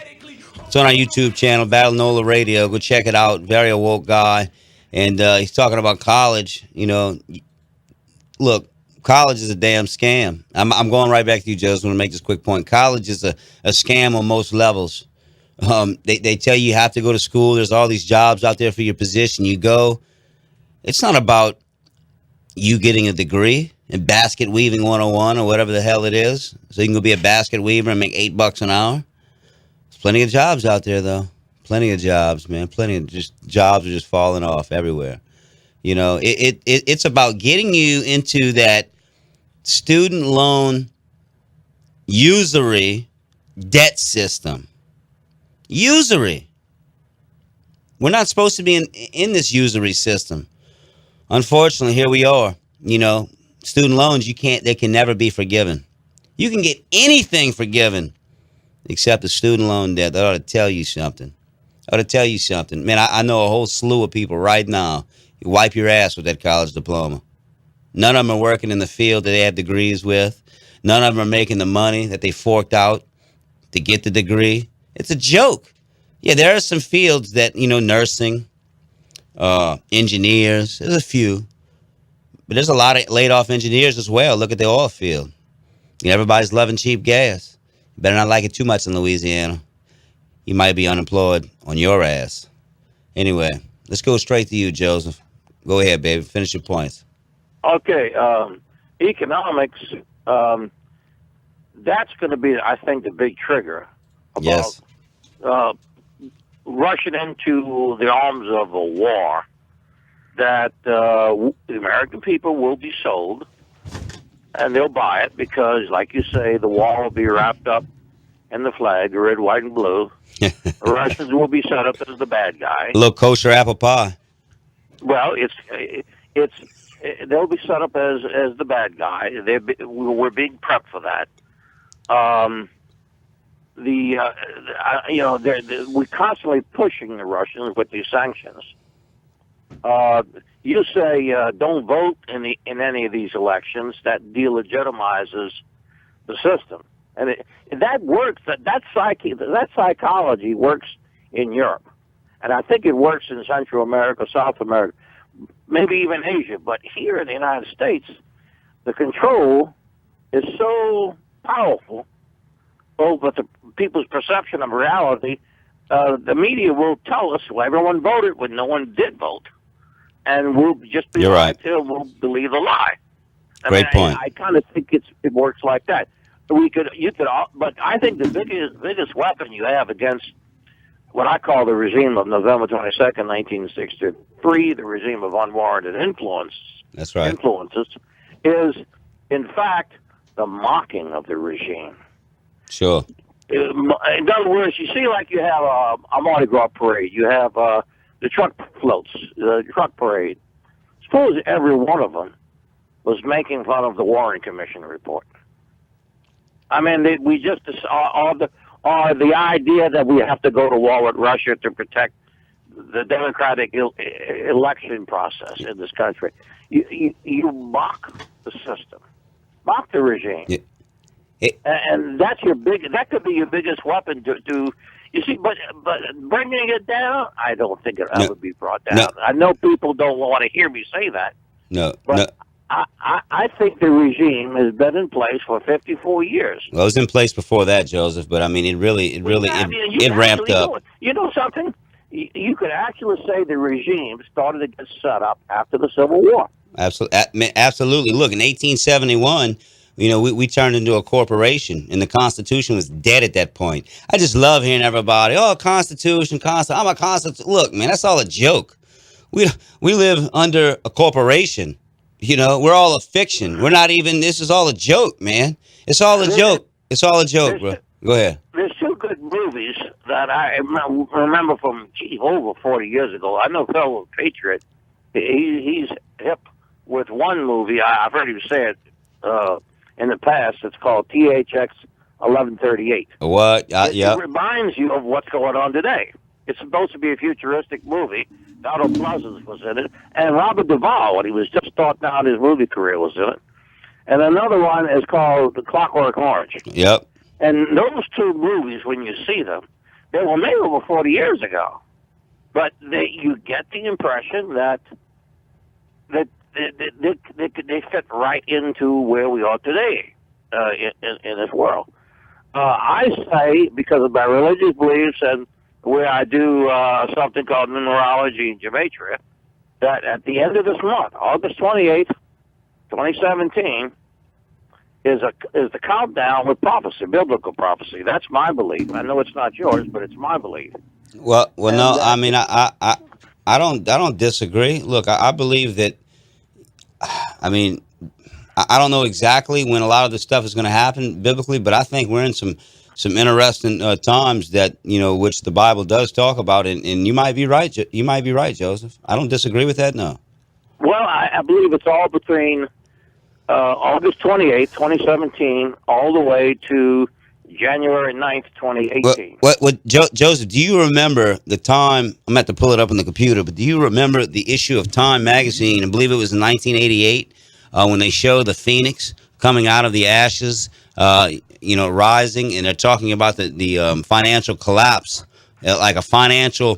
It's on our YouTube channel, Battle Nola Radio. Go check it out. Very awoke guy. And he's talking about college. You know, look, college is a damn scam. I'm going right back to you, Joe. I just want to make this quick point. College is a scam on most levels. They tell you have to go to school. There's all these jobs out there for your position. You go. It's not about you getting a degree in basket weaving 101 or whatever the hell it is. So you can go be a basket weaver and make $8 an hour. There's plenty of jobs out there, though. Plenty of jobs, man. Plenty of jobs are just falling off everywhere. You know, it's about getting you into that student loan usury debt system. Usury. We're not supposed to be in this usury system. Unfortunately, here we are. You know, student loans, they can never be forgiven. You can get anything forgiven except the student loan debt. That ought to tell you something. Man, I know a whole slew of people right now. You wipe your ass with that college diploma. None of them are working in the field that they have degrees with. None of them are making the money that they forked out to get the degree. It's a joke. Yeah, there are some fields that, you know, nursing, engineers. There's a few. But there's a lot of laid off engineers as well. Look at the oil field. You know, everybody's loving cheap gas. You better not like it too much in Louisiana. You might be unemployed on your ass. Anyway, let's go straight to you, Joseph. Go ahead, baby. Finish your points. Okay. Economics, that's going to be, I think, the big trigger about rushing into the arms of a war that the American people will be sold, and they'll buy it because, like you say, the war will be wrapped up in the flag, the red, white, and blue. The Russians will be set up as the bad guy. A little kosher apple pie. Well, they'll be set up as the bad guy. We're being prepped for that. We're constantly pushing the Russians with these sanctions. You say don't vote in any of these elections. That delegitimizes the system. And that works. That psychology works in Europe, and I think it works in Central America, South America, maybe even Asia. But here in the United States, the control is so powerful over the people's perception of reality. The media will tell us, well, everyone voted when no one did vote, and we'll just be until we'll believe the lie. Great point. I kind of think it works like that. But I think the biggest weapon you have against what I call the regime of November 22nd, 1963, the regime of unwarranted influences. That's right. Influences is, in fact, the mocking of the regime. Sure. In other words, you see, like you have a Mardi Gras parade, you have the truck floats, the truck parade. Suppose every one of them was making fun of the Warren Commission report. I mean, we just the idea that we have to go to war with Russia to protect the democratic election process in this country. You mock the system, mock the regime, and that's that could be your biggest weapon to You see, but bringing it down, I don't think it'll No. ever be brought down. No. I know people don't want to hear me say that, No, but no. I think the regime has been in place for 54 years. Well, it was in place before that, Joseph, but I mean, it ramped actually up. You know something? You could actually say the regime started to get set up after the Civil War. Absolutely. Look, in 1871, we turned into a corporation, and the Constitution was dead at that point. I just love hearing everybody, Constitution. I'm a Constitution. Look, man, that's all a joke. We live under a corporation. We're all a fiction. We're not even. This is all a joke, man. It's all a joke. It's all a joke, bro. Go ahead. There's two good movies that I remember from over 40 years ago. I know fellow Patriot. He's hip with one movie. I've heard him say it in the past. It's called THX 1138. What? It reminds you of what's going on today. It's supposed to be a futuristic movie. Donald Pleasance was in it, and Robert Duvall, when he was just starting out his movie career, was in it. And another one is called The Clockwork Orange. Yep. And those two movies, when you see them, they were made over 40 years ago. But you get the impression that they fit right into where we are today in this world. I say, because of my religious beliefs and where I do something called numerology and gematria, that at the end of this month, August 28th, 2017, is the countdown with prophecy, biblical prophecy. That's my belief. I know it's not yours, but it's my belief. Well, no. I mean, I don't disagree. Look, I believe that. I mean, I don't know exactly when a lot of this stuff is going to happen biblically, but I think we're in some interesting times that which the Bible does talk about, and you might be right. You might be right, Joseph. I don't disagree with that. No. Well, I believe it's all between August 28th, 2017, all the way to January 9th, 2018. Joseph, do you remember the time? I'm going to have to pull it up on the computer, but do you remember the issue of Time magazine? I believe it was in 1988 when they showed the phoenix coming out of the ashes, rising, and they're talking about the financial collapse, like a financial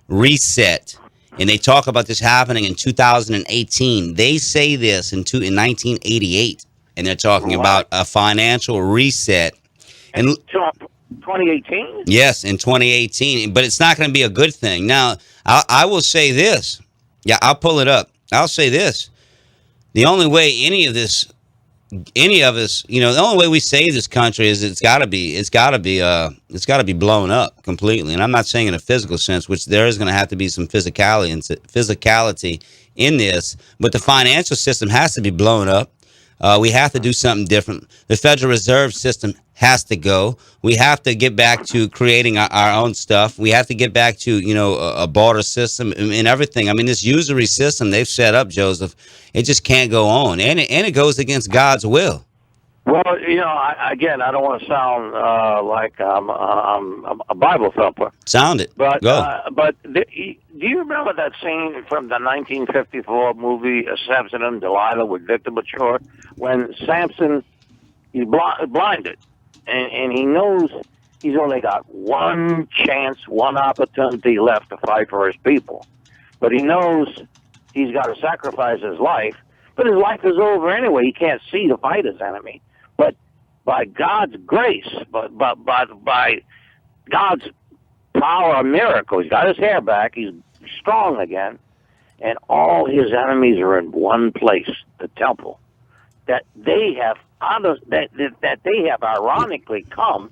reset. And they talk about this happening in 2018. They say this in 1988, and they're talking about a financial reset. And 2018? Yes, in 2018. But it's not going to be a good thing. Now, I will say this. Yeah, I'll pull it up. I'll say this. The only way any of us, the only way we save this country is it's got to be blown up completely. And I'm not saying in a physical sense, which there is going to have to be some physicality in this, but the financial system has to be blown up. We have to do something different. The Federal Reserve System has to go. We have to get back to creating our own stuff. We have to get back to, a barter system and everything. I mean, this usury system they've set up, Joseph, it just can't go on. And it goes against God's will. Well, I don't want to sound like I'm a Bible thumper. Sound it. But do you remember that scene from the 1954 movie Samson and Delilah with Victor Mature, when Samson he's blinded and he knows he's only got one chance, one opportunity left to fight for his people, but he knows he's got to sacrifice his life. But his life is over anyway. He can't see to fight his enemy. But by God's grace, but by God's power of miracle, he's got his hair back, he's strong again, and all his enemies are in one place, the temple, that they have ironically come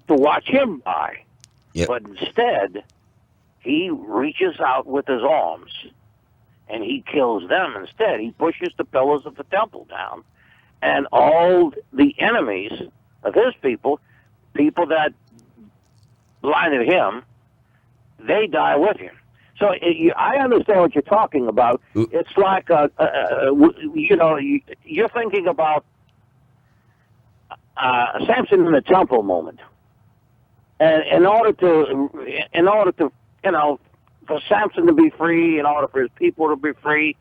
to watch him by. Yep. But instead, he reaches out with his arms and he kills them instead. He pushes the pillars of the temple down. And all the enemies of his people that blinded him, they die with him. So I understand what you're talking about. It's like, you're thinking about Samson in the temple moment. And in order to, for Samson to be free, in order for his people to be free,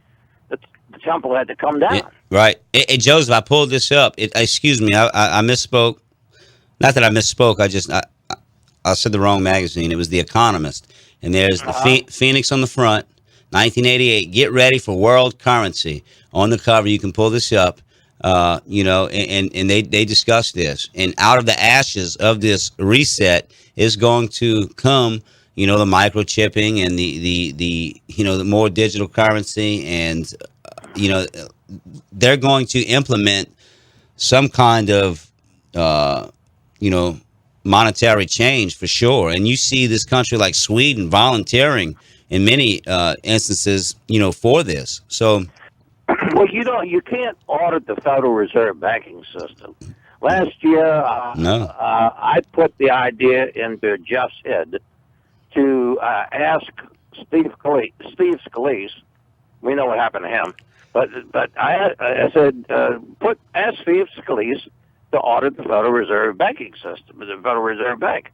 the temple had to come down. Right. Hey, Joseph, I pulled this up. Excuse me, I misspoke. Not that I misspoke. I said the wrong magazine. It was The Economist. And there's the Phoenix on the front, 1988. Get ready for world currency. On the cover, you can pull this up, you know, and they discuss this. And out of the ashes of this reset is going to come, you know, the microchipping and the you know, the more digital currency. And, you know, they're going to implement some kind of, you know, monetary change for sure. And you see this country like Sweden volunteering in many instances, you know, for this. So, well, you know, you can't audit the Federal Reserve banking system. Last year, I put the idea into Jeff's head to ask Steve Scalise. We know what happened to him, but I said, ask Steve Scalise to audit the Federal Reserve banking system, the Federal Reserve Bank.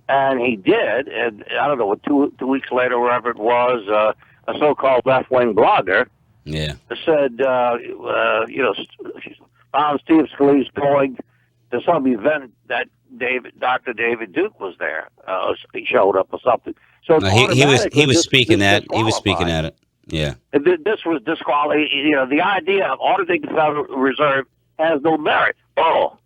And he did, and I don't know, 2 weeks later, wherever it was, a so-called left-wing blogger said, you know, found Steve Scalise going to some event that Dr. David Duke was there. He showed up or something. So no, he was speaking at it. Yeah. This was disqualified. You know, the idea of auditing the Federal Reserve has no merit. Oh,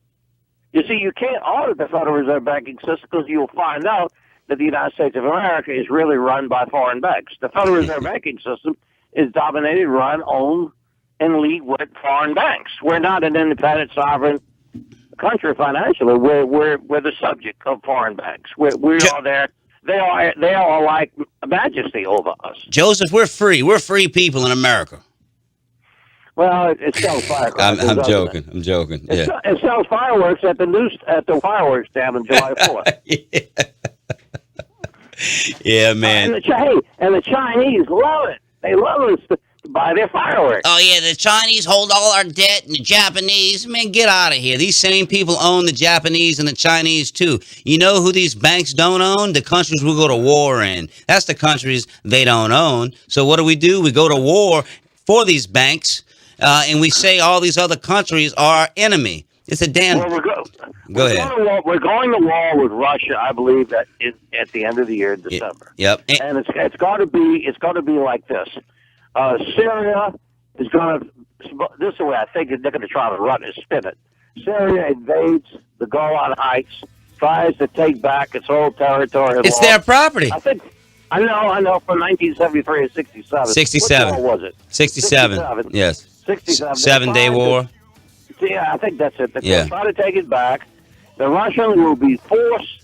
you see, you can't audit the Federal Reserve banking system because you'll find out that the United States of America is really run by foreign banks. The Federal Reserve banking system is dominated, run, owned, and league with foreign banks. We're not an independent, sovereign country financially. We're the subject of foreign banks. We are there. They are like majesty over us. Joseph, we're free. We're free people in America. Well, it sells fireworks. I'm joking. I'm joking. Yeah. It sells fireworks at the fireworks dam on July 4th. Yeah, man. And the Chinese love it. They love us to buy their fireworks. Oh, yeah, the Chinese hold all our debt, and the Japanese, man, get out of here. These same people own the Japanese and the Chinese, too. You know who these banks don't own? The countries we go to war in. That's the countries they don't own. So what do? We go to war for these banks, and we say all these other countries are our enemy. It's a damn... Well, go ahead. We're going to war with Russia, I believe, at the end of the year, December. Yep. And it's going to be like this. Syria is going to... This is the way I think they're going to try to run it, spin it. Syria invades the Golan Heights, tries to take back its old territory. It's their property. I know, from 1973 to 67. 67. What war was it? 67. Yes. 67. 7-day war. Yeah, I think that's it. They're trying to take it back. The Russians will be forced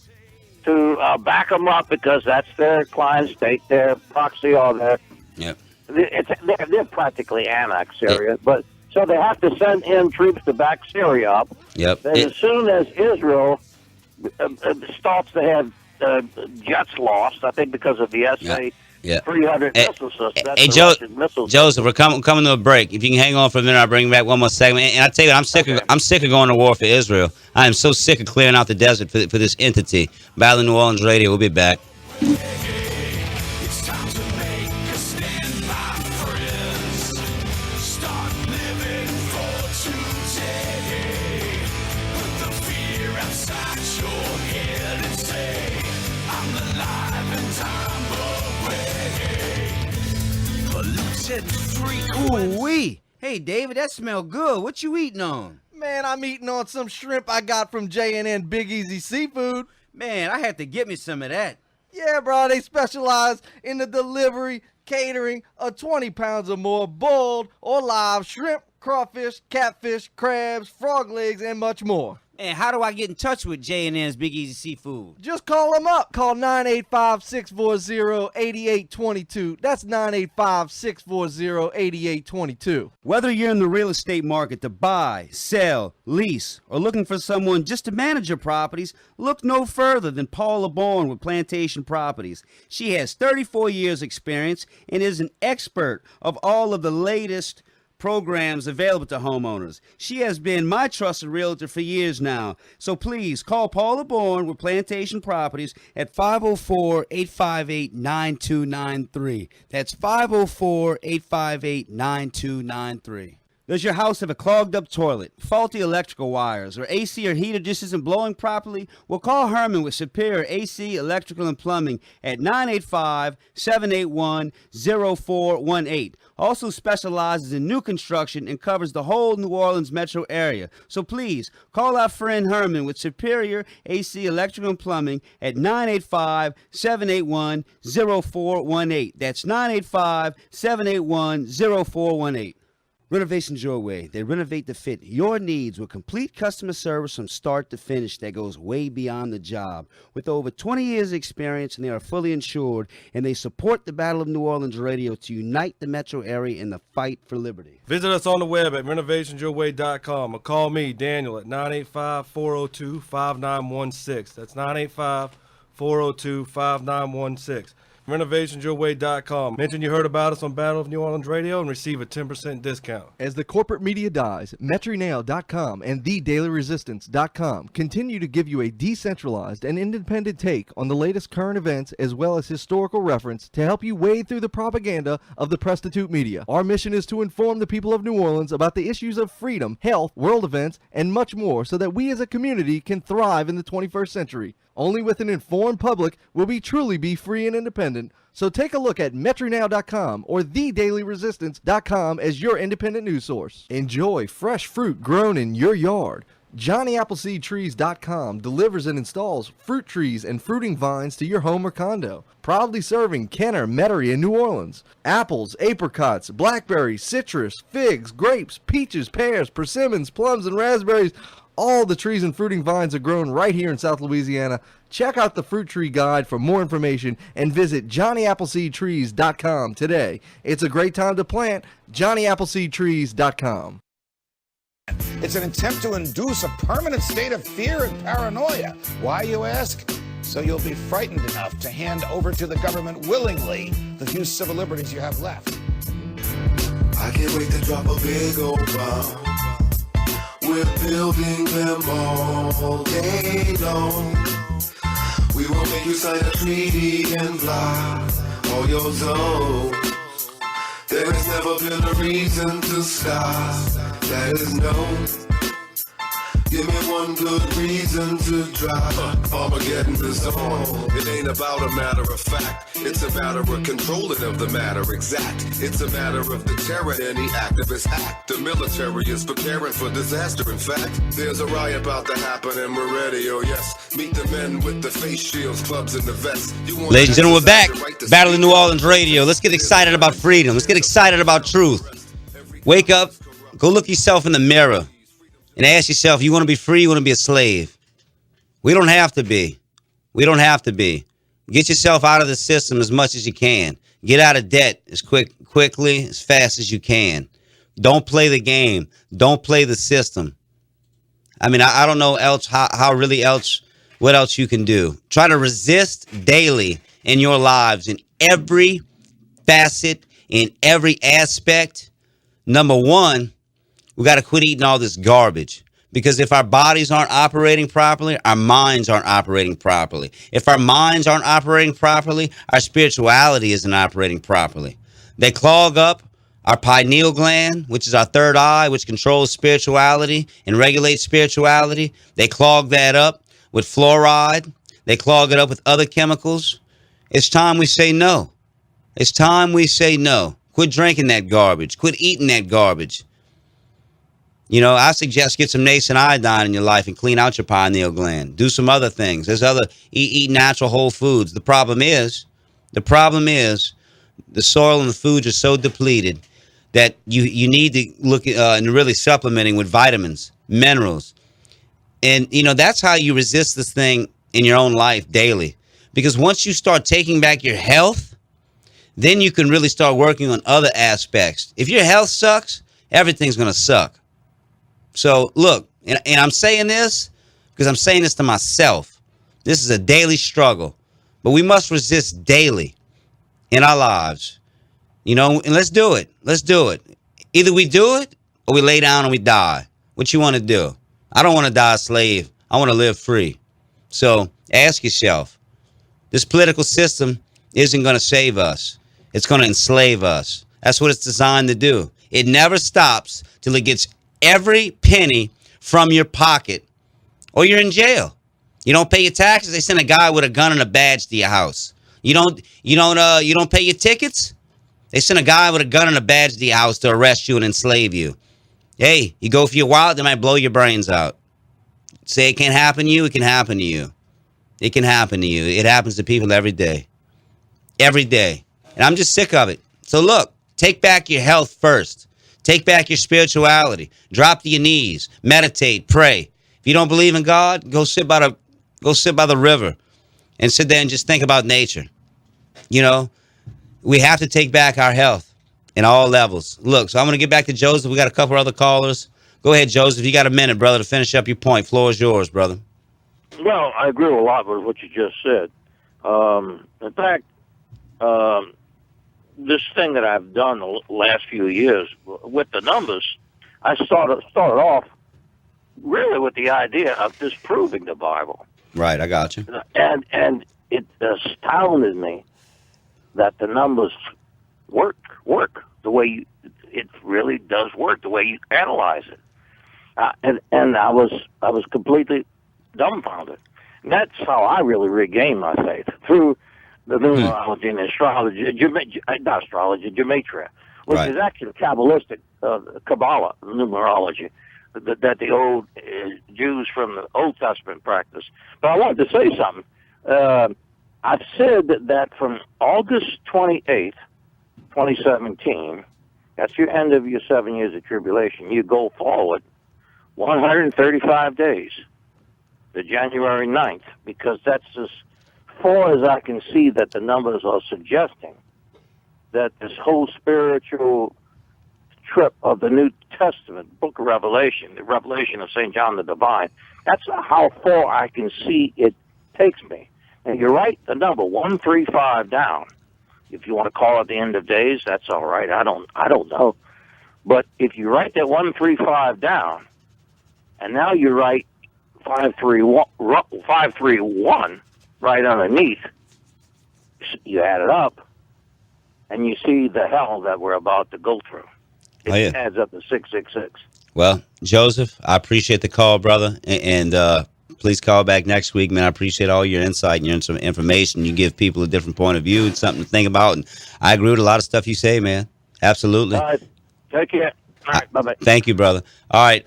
to back them up because that's their client state, their proxy, or their... Yep. They're practically annexed Syria, but so they have to send in troops to back Syria up. Yep. Then as soon as Israel starts to have jets lost, I think because of the SA-300 missile system. That's the Russian missile Joseph, we're coming to a break. If you can hang on for a minute, I'll bring back one more segment. And I tell you, I'm sick of going to war for Israel. I am so sick of clearing out the desert for this entity. Battle New Orleans Radio. We'll be back. Ooh-wee. Hey, David, that smell good. What you eating on? Man, I'm eating on some shrimp I got from J&N Big Easy Seafood. Man, I had to get me some of that. Yeah, bro, they specialize in the delivery, catering of 20 pounds or more boiled or live shrimp, crawfish, catfish, crabs, frog legs, and much more. And how do I get in touch with J&N's Big Easy Seafood? Just call them up. Call 985-640-8822. That's 985-640-8822. Whether you're in the real estate market to buy, sell, lease, or looking for someone just to manage your properties, look no further than Paula Bourne with Plantation Properties. She has 34 years experience and is an expert of all of the latest programs available to homeowners. She has been my trusted realtor for years now. So please call Paula Bourne with Plantation Properties at 504-858-9293. That's 504-858-9293. Does your house have a clogged up toilet, faulty electrical wires, or AC or heater just isn't blowing properly? Well, call Herman with Superior AC, Electrical, and Plumbing at 985-781-0418. Also specializes in new construction and covers the whole New Orleans metro area. So please, call our friend Herman with Superior AC, Electrical, and Plumbing at 985-781-0418. That's 985-781-0418. Renovation's your way. They renovate to fit your needs with complete customer service from start to finish that goes way beyond the job. With over 20 years experience, and they are fully insured, and they support the Battle of New Orleans Radio to unite the metro area in the fight for liberty. Visit us on the web at renovationsyourway.com or call me, Daniel, at 985-402-5916. That's 985-402-5916. renovationsyourway.com. Mention you heard about us on Battle of New Orleans Radio and receive a 10% discount. As the corporate media dies, MetroNow.com and TheDailyResistance.com continue to give you a decentralized and independent take on the latest current events as well as historical reference to help you wade through the propaganda of the prostitute media. Our mission is to inform the people of New Orleans about the issues of freedom, health, world events, and much more so that we as a community can thrive in the 21st century. Only with an informed public will we truly be free and independent. So take a look at MetroNow.com or TheDailyResistance.com as your independent news source. Enjoy fresh fruit grown in your yard. JohnnyAppleseedTrees.com delivers and installs fruit trees and fruiting vines to your home or condo. Proudly serving Kenner, Metairie, and New Orleans. Apples, apricots, blackberries, citrus, figs, grapes, peaches, pears, persimmons, plums, and raspberries. All the trees and fruiting vines are grown right here in South Louisiana. Check out the Fruit Tree Guide for more information and visit JohnnyAppleseedTrees.com today. It's a great time to plant. JohnnyAppleseedTrees.com. It's an attempt to induce a permanent state of fear and paranoia. Why, you ask? So you'll be frightened enough to hand over to the government willingly the few civil liberties you have left. I can't wait to drop a big old bomb. We're building them all day long. We will make you sign a treaty and block all your zones. There has never been a reason to stop. That is known. Give me one good reason to drive Armageddon is on. It ain't about a matter of fact. It's a matter of controlling of the matter exact. It's a matter of deterrent any activist act. The military is preparing for disaster. In fact, there's a riot about to happen and we're ready. Oh yes, meet the men with the face shields, clubs, and the vests. Ladies and gentlemen, we're back. Battle of New Orleans Radio. Let's get excited about freedom. Let's get excited about truth. Wake up. Go look yourself in the mirror. And ask yourself, you want to be free, you want to be a slave? We don't have to be. We don't have to be. Get yourself out of the system as much as you can. Get out of debt as quickly, as fast as you can. Don't play the game. Don't play the system. I mean, I don't know else what else you can do. Try to resist daily in your lives in every facet, in every aspect. Number one, we got to quit eating all this garbage, because if our bodies aren't operating properly, our minds aren't operating properly. If our minds aren't operating properly, our spirituality isn't operating properly. They clog up our pineal gland, which is our third eye, which controls spirituality and regulates spirituality. They clog that up with fluoride. They clog it up with other chemicals. It's time we say no. It's time we say no. Quit drinking that garbage. Quit eating that garbage. You know, I suggest get some nascent iodine in your life and clean out your pineal gland. Do some other things. There's other, eat natural whole foods. The problem is the soil and the foods are so depleted that you need to look and really supplementing with vitamins, minerals. And, you know, that's how you resist this thing in your own life daily. Because once you start taking back your health, then you can really start working on other aspects. If your health sucks, everything's going to suck. So look, and I'm saying this because I'm saying this to myself. This is a daily struggle, but we must resist daily in our lives, you know, and let's do it. Let's do it. Either we do it or we lay down and we die. What you want to do? I don't want to die a slave. I want to live free. So ask yourself, this political system isn't going to save us. It's going to enslave us. That's what it's designed to do. It never stops till it gets every penny from your pocket, or you're in jail. You don't pay your taxes, they send a guy with a gun and a badge to your house. You don't pay your tickets, they send a guy with a gun and a badge to your house to arrest you and enslave you. Hey, you go for your wallet, they might blow your brains out. Say it can't happen to you, it can happen to you. It can happen to you. It happens to people every day. Every day. And I'm just sick of it. So look, take back your health first. Take back your spirituality. Drop to your knees. Meditate. Pray. If you don't believe in God, go sit by the river and sit there and just think about nature. You know, we have to take back our health in all levels. Look, so I'm going to get back to Joseph. We got a couple other callers. Go ahead, Joseph. You got a minute, brother, to finish up your point. Floor is yours, brother. Well, I agree a lot with what you just said. In fact, this thing that I've done the last few years with the numbers, I started off really with the idea of disproving the Bible. Right, I got you. And it astounded me that the numbers work the way it really does work, the way you analyze it. And I was completely dumbfounded. And that's how I really regained my faith, through the numerology and astrology, gematria, which is actually Kabbalistic Kabbalah numerology that the old Jews from the Old Testament practice. But I wanted to say something. I've said that from August 28th, 2017, that's your end of your 7 years of tribulation, you go forward 135 days to January 9th, because that's as far as I can see that the numbers are suggesting that this whole spiritual trip of the New Testament, book of Revelation, the revelation of St. John the Divine, that's how far I can see it takes me. And you're right, the number 135 down. If you want to call it the end of days, that's all right. I don't know. But if you write that 135 down, and now you write 531 right underneath, you add it up, and you see the hell that we're about to go through. It adds up to 666. Well, Joseph, I appreciate the call, brother, and please call back next week, man. I appreciate all your insight and your information. You give people a different point of view and something to think about, and I agree with a lot of stuff you say, man. Absolutely. All right. Take care. All right, bye-bye. Thank you, brother. All right.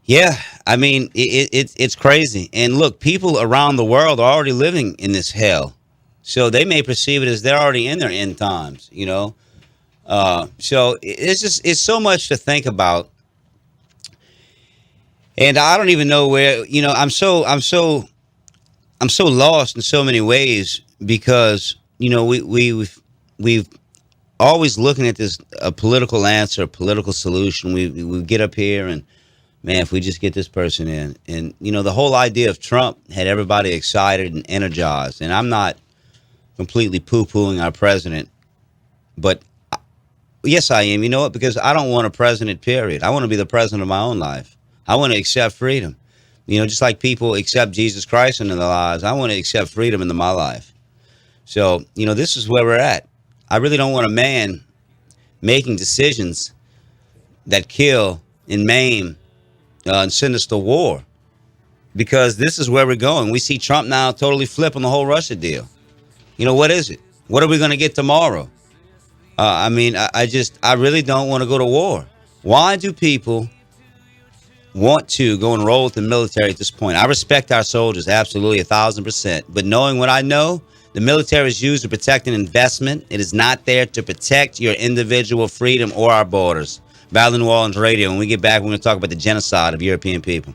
Yeah, I mean, it's crazy. And look, people around the world are already living in this hell. So they may perceive it as they're already in their end times, you know. So it's so much to think about. And I don't even know where, you know, I'm so lost in so many ways, because, you know, we've always looking at this a political answer, a political solution. We get up here and, man, if we just get this person in, and, you know, the whole idea of Trump had everybody excited and energized. And I'm not completely poo-pooing our president, but yes, I am. You know what? Because I don't want a president, period. I want to be the president of my own life. I want to accept freedom. You know, just like people accept Jesus Christ into their lives, I want to accept freedom into my life. So, you know, this is where we're at. I really don't want a man making decisions that kill and maim and send us to war, because this is where we're going. We see Trump now totally flip on the whole Russia deal. You know, what is it? What are we going to get tomorrow? I mean, I really don't want to go to war. Why do people want to go enroll with the military at this point? I respect our soldiers, absolutely, 1,000%. But knowing what I know, the military is used to protect an investment. It is not there to protect your individual freedom or our borders. Battle New Orleans Radio. When we get back, we're going to talk about the genocide of European people.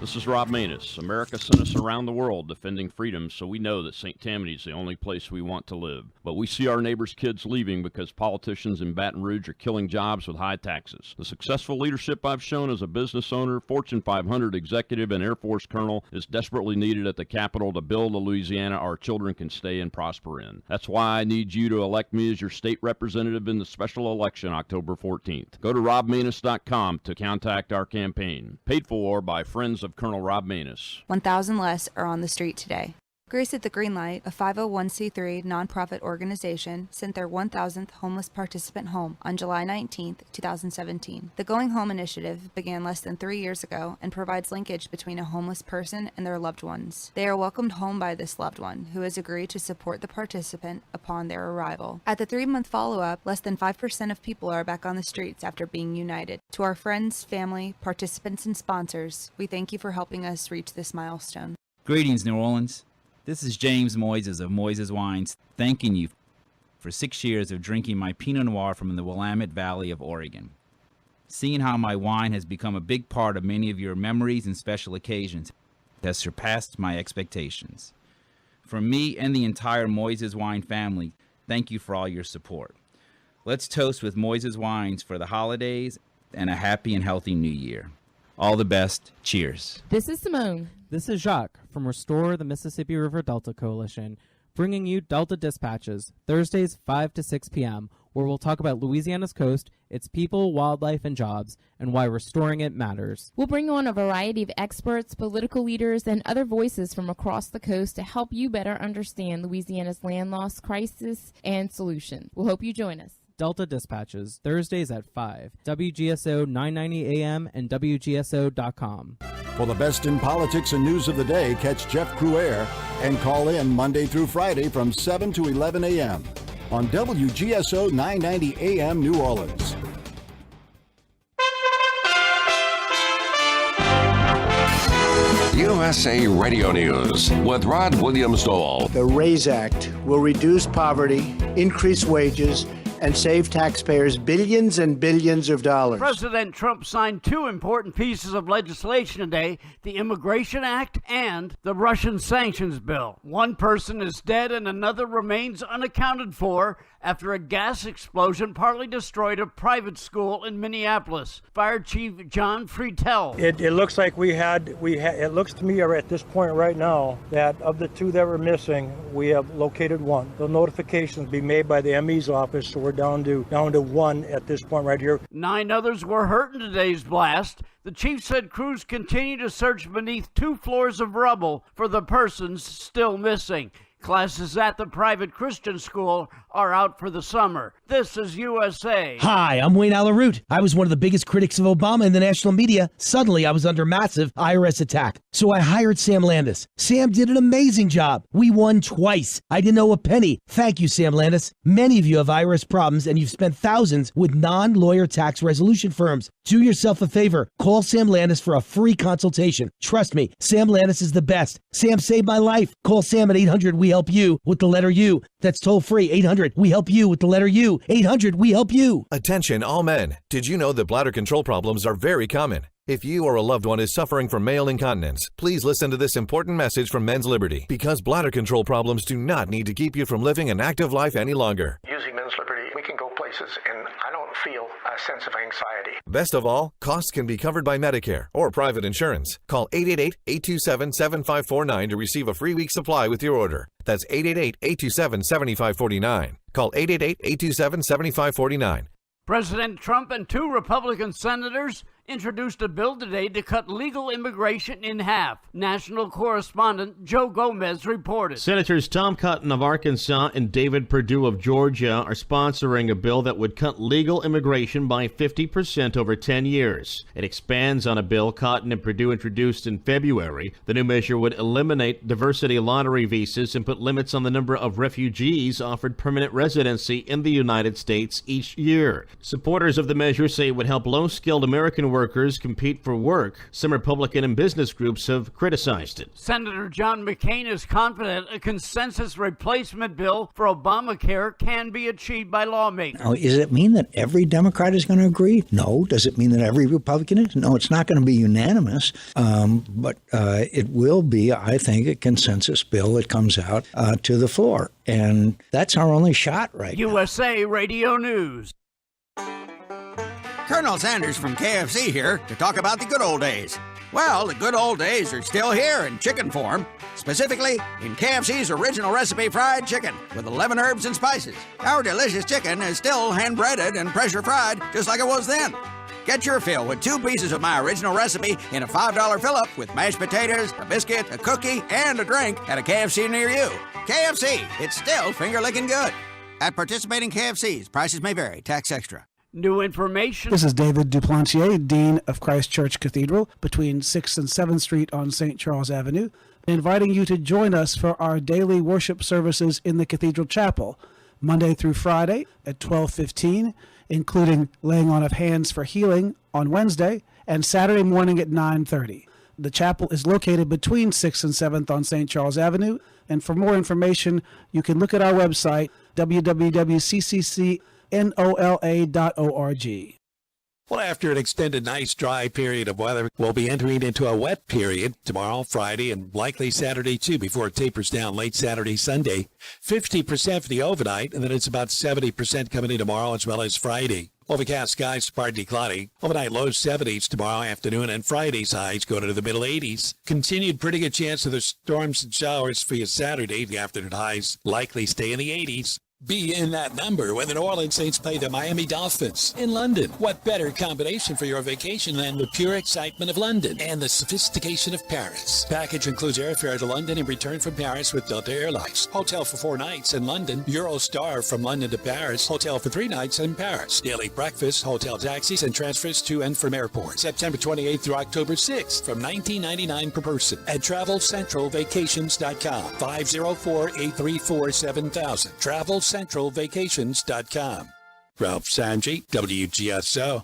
This is Rob Manus. America sent us around the world defending freedom, so we know that St. Tammany is the only place we want to live. But we see our neighbors' kids leaving because politicians in Baton Rouge are killing jobs with high taxes. The successful leadership I've shown as a business owner, Fortune 500 executive, and Air Force colonel is desperately needed at the Capitol to build a Louisiana our children can stay and prosper in. That's why I need you to elect me as your state representative in the special election October 14th. Go to robmanus.com to contact our campaign. Paid for by Friends of Colonel Rob Manus. 1,000 less are on the street today. Grace at the Green Light, a 501c3 nonprofit organization, sent their 1,000th homeless participant home on July 19, 2017. The Going Home initiative began less than 3 years ago and provides linkage between a homeless person and their loved ones. They are welcomed home by this loved one, who has agreed to support the participant upon their arrival. At the 3-month follow-up, less than 5% of people are back on the streets after being united. To our friends, family, participants, and sponsors, we thank you for helping us reach this milestone. Greetings, New Orleans. This is James Moises of Moises Wines, thanking you for 6 years of drinking my Pinot Noir from the Willamette Valley of Oregon. Seeing how my wine has become a big part of many of your memories and special occasions has surpassed my expectations. From me and the entire Moises Wine family, thank you for all your support. Let's toast with Moises Wines for the holidays and a happy and healthy new year. All the best. Cheers. This is Simone. This is Jacques from Restore the Mississippi River Delta Coalition, bringing you Delta Dispatches, Thursdays 5 to 6 p.m., where we'll talk about Louisiana's coast, its people, wildlife, and jobs, and why restoring it matters. We'll bring on a variety of experts, political leaders, and other voices from across the coast to help you better understand Louisiana's land loss crisis and solutions. We'll hope you join us. Delta Dispatches, Thursdays at 5, WGSO 990 AM and WGSO.com. For the best in politics and news of the day, catch Jeff Crouere and call in Monday through Friday from 7 to 11 a.m. on WGSO 990 AM New Orleans. USA Radio News with Rod Williams-Dole. The RAISE Act will reduce poverty, increase wages, and save taxpayers billions and billions of dollars. President Trump signed two important pieces of legislation today, the Immigration Act and the Russian sanctions bill. One person is dead and another remains unaccounted for after a gas explosion partly destroyed a private school in Minneapolis. Fire Chief John Friedel. It looks like it looks to me at this point right now that of the two that were missing, we have located one. The notifications be made by the ME's office, so we're down to one at this point right here. 9 others were hurt in today's blast. The chief said crews continue to search beneath 2 floors of rubble for the persons still missing. Classes at the private Christian school are out for the summer. This is USA. Hi, I'm Wayne Alaroot. I was one of the biggest critics of Obama in the national media. Suddenly, I was under massive IRS attack. So I hired Sam Landis. Sam did an amazing job. We won twice. I didn't owe a penny. Thank you, Sam Landis. Many of you have IRS problems, and you've spent thousands with non-lawyer tax resolution firms. Do yourself a favor. Call Sam Landis for a free consultation. Trust me, Sam Landis is the best. Sam saved my life. Call Sam at 800-WE-HELP-YOU with the letter U. That's toll free. 800-WE-HELP-YOU with the letter U. 800-WE-HELP-YOU. Attention all men. Did you know that bladder control problems are very common? If you or a loved one is suffering from male incontinence, please listen to this important message from Men's Liberty, because bladder control problems do not need to keep you from living an active life any longer. Using Men's Liberty, we can go places and I don't feel a sense of anxiety. Best of all, costs can be covered by Medicare or private insurance. Call 888-827-7549 to receive a free week supply with your order. That's 888-827-7549. Call 888-827-7549. President Trump and 2 Republican senators introduced a bill today to cut legal immigration in half. National correspondent Joe Gomez reported. Senators Tom Cotton of Arkansas and David Perdue of Georgia are sponsoring a bill that would cut legal immigration by 50% over 10 years. It expands on a bill Cotton and Perdue introduced in February. The new measure would eliminate diversity lottery visas and put limits on the number of refugees offered permanent residency in the United States each year. Supporters of the measure say it would help low-skilled American workers compete for work. Some Republican and business groups have criticized it. Senator John McCain is confident a consensus replacement bill for Obamacare can be achieved by lawmakers. Now, does it mean that every Democrat is going to agree? No. Does it mean that every Republican is? No, it's not going to be unanimous, but it will be, I think, a consensus bill that comes out to the floor. And that's our only shot right now. USA Radio News. Colonel Sanders from KFC here to talk about the good old days. Well, the good old days are still here in chicken form, specifically in KFC's original recipe fried chicken with 11 herbs and spices. Our delicious chicken is still hand-breaded and pressure-fried just like it was then. Get your fill with 2 pieces of my original recipe in a $5 fill-up with mashed potatoes, a biscuit, a cookie, and a drink at a KFC near you. KFC, it's still finger-licking good. At participating KFCs, prices may vary. Tax extra. New information. This is David Duplantier, Dean of Christ Church Cathedral, between 6th and 7th Street on St. Charles Avenue, inviting you to join us for our daily worship services in the Cathedral Chapel, Monday through Friday at 12:15, including laying on of hands for healing on Wednesday, and Saturday morning at 9:30. The chapel is located between 6th and 7th on St. Charles Avenue, and for more information, you can look at our website, www.cccnola.org. Well, after an extended nice dry period of weather, we'll be entering into a wet period tomorrow, Friday, and likely Saturday too, before it tapers down late Saturday, Sunday. 50% for the overnight, and then it's about 70% coming in tomorrow as well as Friday. Overcast skies, partly cloudy. Overnight lows 70s tomorrow afternoon, and Friday's highs go to the middle 80s. Continued pretty good chance of the storms and showers for you Saturday. The afternoon highs likely stay in the 80s. Be in that number when the New Orleans Saints play the Miami Dolphins in London. What better combination for your vacation than the pure excitement of London and the sophistication of Paris? Package includes airfare to London and return from Paris with Delta Airlines. Hotel for 4 nights in London. Eurostar from London to Paris. Hotel for 3 nights in Paris. Daily breakfast, hotel taxis, and transfers to and from airport. September 28th through October 6th from $19.99 per person at TravelCentralVacations.com. 504-834-7000. TravelCentralVacations.com. Ralph Sanji, WGSO.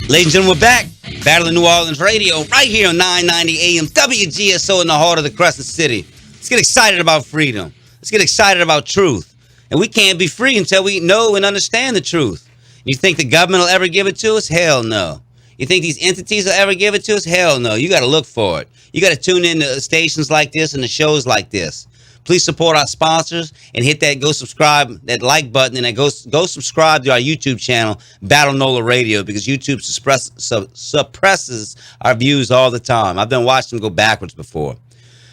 Ladies and gentlemen, we're back. Battle of New Orleans Radio, right here on 990 AM WGSO in the heart of the Crescent City. Let's get excited about freedom. Let's get excited about truth. And we can't be free until we know and understand the truth. You think the government will ever give it to us? Hell no. You think these entities will ever give it to us? Hell no. You got to look for it. You got to tune in to stations like this and the shows like this. Please support our sponsors and hit that go subscribe, that like button, and then go subscribe to our YouTube channel, Battle Nola Radio, because YouTube suppresses our views all the time. I've been watching them go backwards before.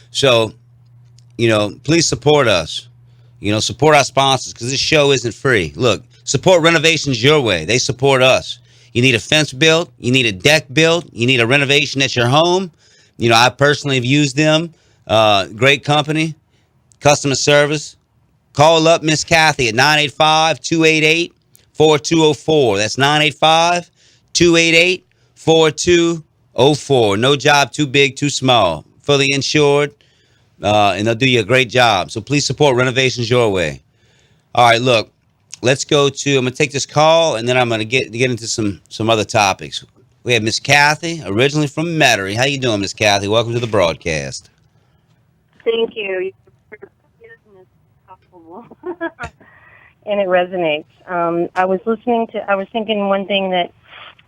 So, please support us. Support our sponsors, because this show isn't free. Look, support Renovations Your Way. They support us. You need a fence built. You need a deck built. You need a renovation at your home. I personally have used them. Great company. Customer service. Call up Miss Kathy at 985-288-4204. That's 985-288-4204. No job too big, too small. Fully insured. And they'll do you a great job. So please support Renovations Your Way. All right, look. Let's go to, I'm going to take this call, and then I'm going to get into some other topics. We have Miss Kathy, originally from Metairie. How you doing, Miss Kathy? Welcome to the broadcast. Thank you. And it resonates. I was thinking one thing that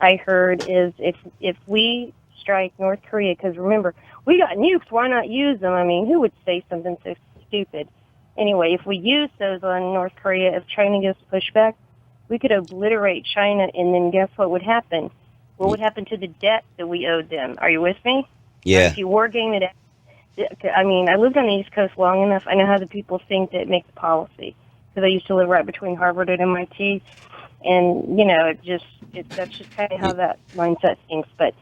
I heard is if we strike North Korea, because remember, we got nukes, why not use them? I mean, who would say something so stupid? Anyway, if we use those on North Korea, if China gives pushback, we could obliterate China, and then guess what would happen? What would happen to the debt that we owed them? Are you with me? Yeah. If you war game it, I mean, I lived on the East Coast long enough. I know how the people think that make the policy, because I used to live right between Harvard and MIT, and that's just kind of how that mindset thinks. But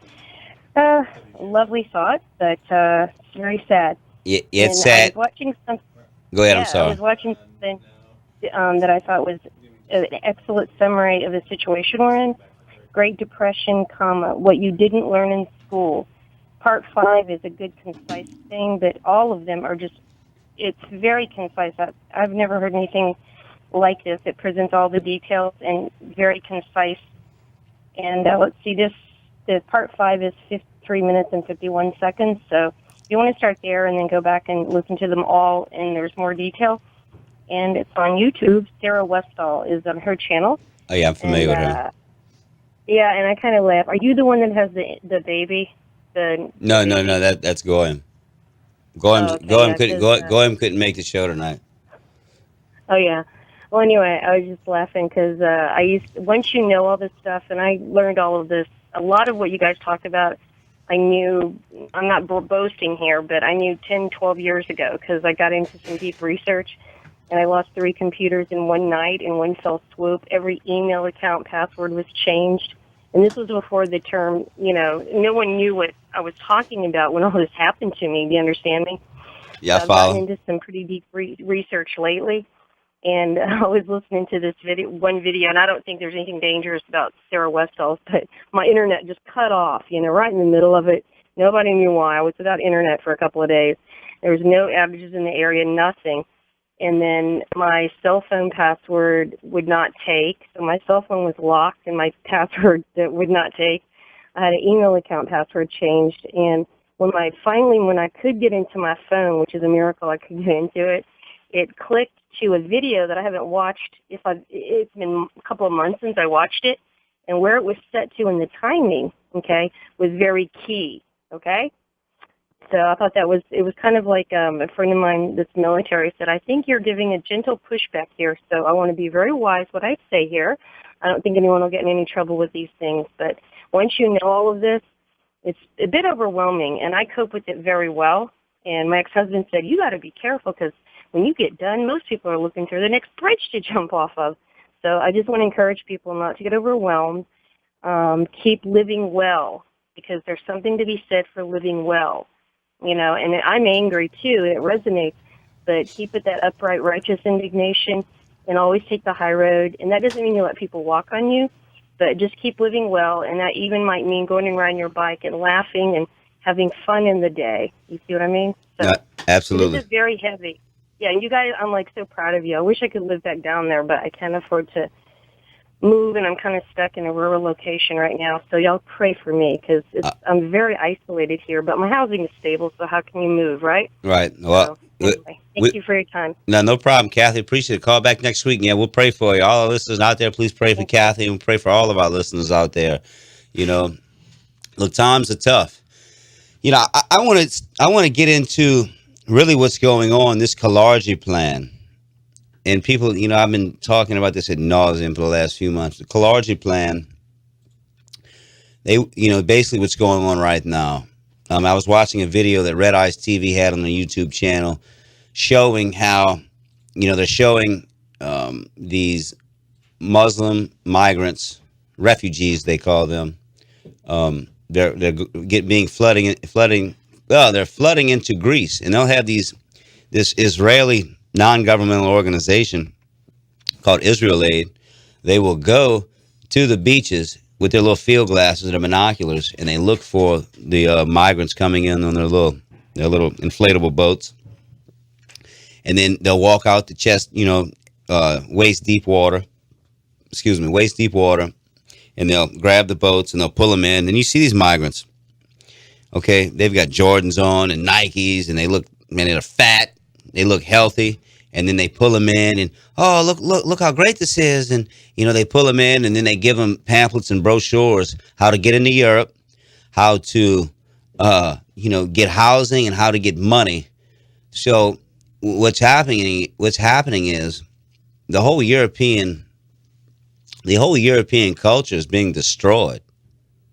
lovely thought, but very sad. Yeah, it's sad. I was watching something. Go ahead. I'm sorry. I was watching something that I thought was an excellent summary of the situation we're in. Great Depression, what you didn't learn in school. Part 5 is a good, concise thing, but all of them are it's very concise. I've never heard anything like this. It presents all the details and very concise. And let's see, the Part 5 is 53 minutes and 51 seconds, so you want to start there and then go back and listen to them all, and there's more detail. And it's on YouTube. Sarah Westall is on her channel. Oh, yeah, I'm familiar with her. Yeah, and I kind of laugh. Are you the one that has the baby? No, that's Goyim. Goyim couldn't make the show tonight. Oh, yeah. Well, anyway, I was just laughing because once you know all this stuff, and I learned all of this, a lot of what you guys talked about, I knew, I'm not boasting here, but I knew 10, 12 years ago because I got into some deep research, and I lost 3 computers in one night in one fell swoop. Every email account password was changed. And this was before the term, no one knew what I was talking about when all this happened to me. Do you understand me? Yeah, so I've gotten into some pretty deep research lately. And I was listening to this one video, and I don't think there's anything dangerous about Sarah Westall's, but my internet just cut off, right in the middle of it. Nobody knew why. I was without internet for a couple of days. There was no outages in the area, nothing. And then my cell phone password would not take. So my cell phone was locked, and my password that would not take. I had an email account password changed. And when I could get into my phone, which is a miracle I could get into it, it clicked to a video that I haven't watched. It's been a couple of months since I watched it. And where it was set to in the timing, okay, was very key, okay? So I thought it was kind of like a friend of mine that's military said, I think you're giving a gentle pushback here, so I want to be very wise what I say here. I don't think anyone will get in any trouble with these things, but once you know all of this, it's a bit overwhelming, and I cope with it very well. And my ex-husband said, you got to be careful because when you get done, most people are looking for the next bridge to jump off of. So I just want to encourage people not to get overwhelmed. Keep living well because there's something to be said for living well. And I'm angry too, and it resonates, but keep it that upright, righteous indignation and always take the high road. And that doesn't mean you let people walk on you, but just keep living well, and that even might mean going and riding your bike and laughing and having fun in the day. You see what I mean? So absolutely. This is very heavy. Yeah, and you guys, I'm so proud of you. I wish I could live back down there, but I can't afford to move, and I'm kind of stuck in a rural location right now. So y'all pray for me because I'm very isolated here, but my housing is stable, so how can you move, right? Right. Well, so, anyway, thank you for your time. No problem, Kathy. Appreciate it. Call back next week. Yeah, we'll pray for you. All our listeners out there, please pray for Kathy, and pray for all of our listeners out there. Look, times are tough. I want to get into really what's going on, this Kalargi plan. And people, I've been talking about this ad nauseum for the last few months. The Kalargi plan, basically what's going on right now. I was watching a video that Red Eyes TV had on the YouTube channel showing how, they're showing these Muslim migrants, refugees, they call them. They're flooding into Greece, and they'll have this Israeli non-governmental organization called Israel Aid. They will go to the beaches with their little field glasses and their binoculars, and they look for the migrants coming in on their little inflatable boats, and then they'll walk out to waist deep water, and they'll grab the boats and they'll pull them in, and you see these migrants. Okay, they've got Jordans on and Nikes, and they're fat, they look healthy, and then they pull them in, and look how great this is, and they pull them in, and then they give them pamphlets and brochures how to get into Europe, how to get housing, and how to get money. So what's happening is the whole European culture is being destroyed.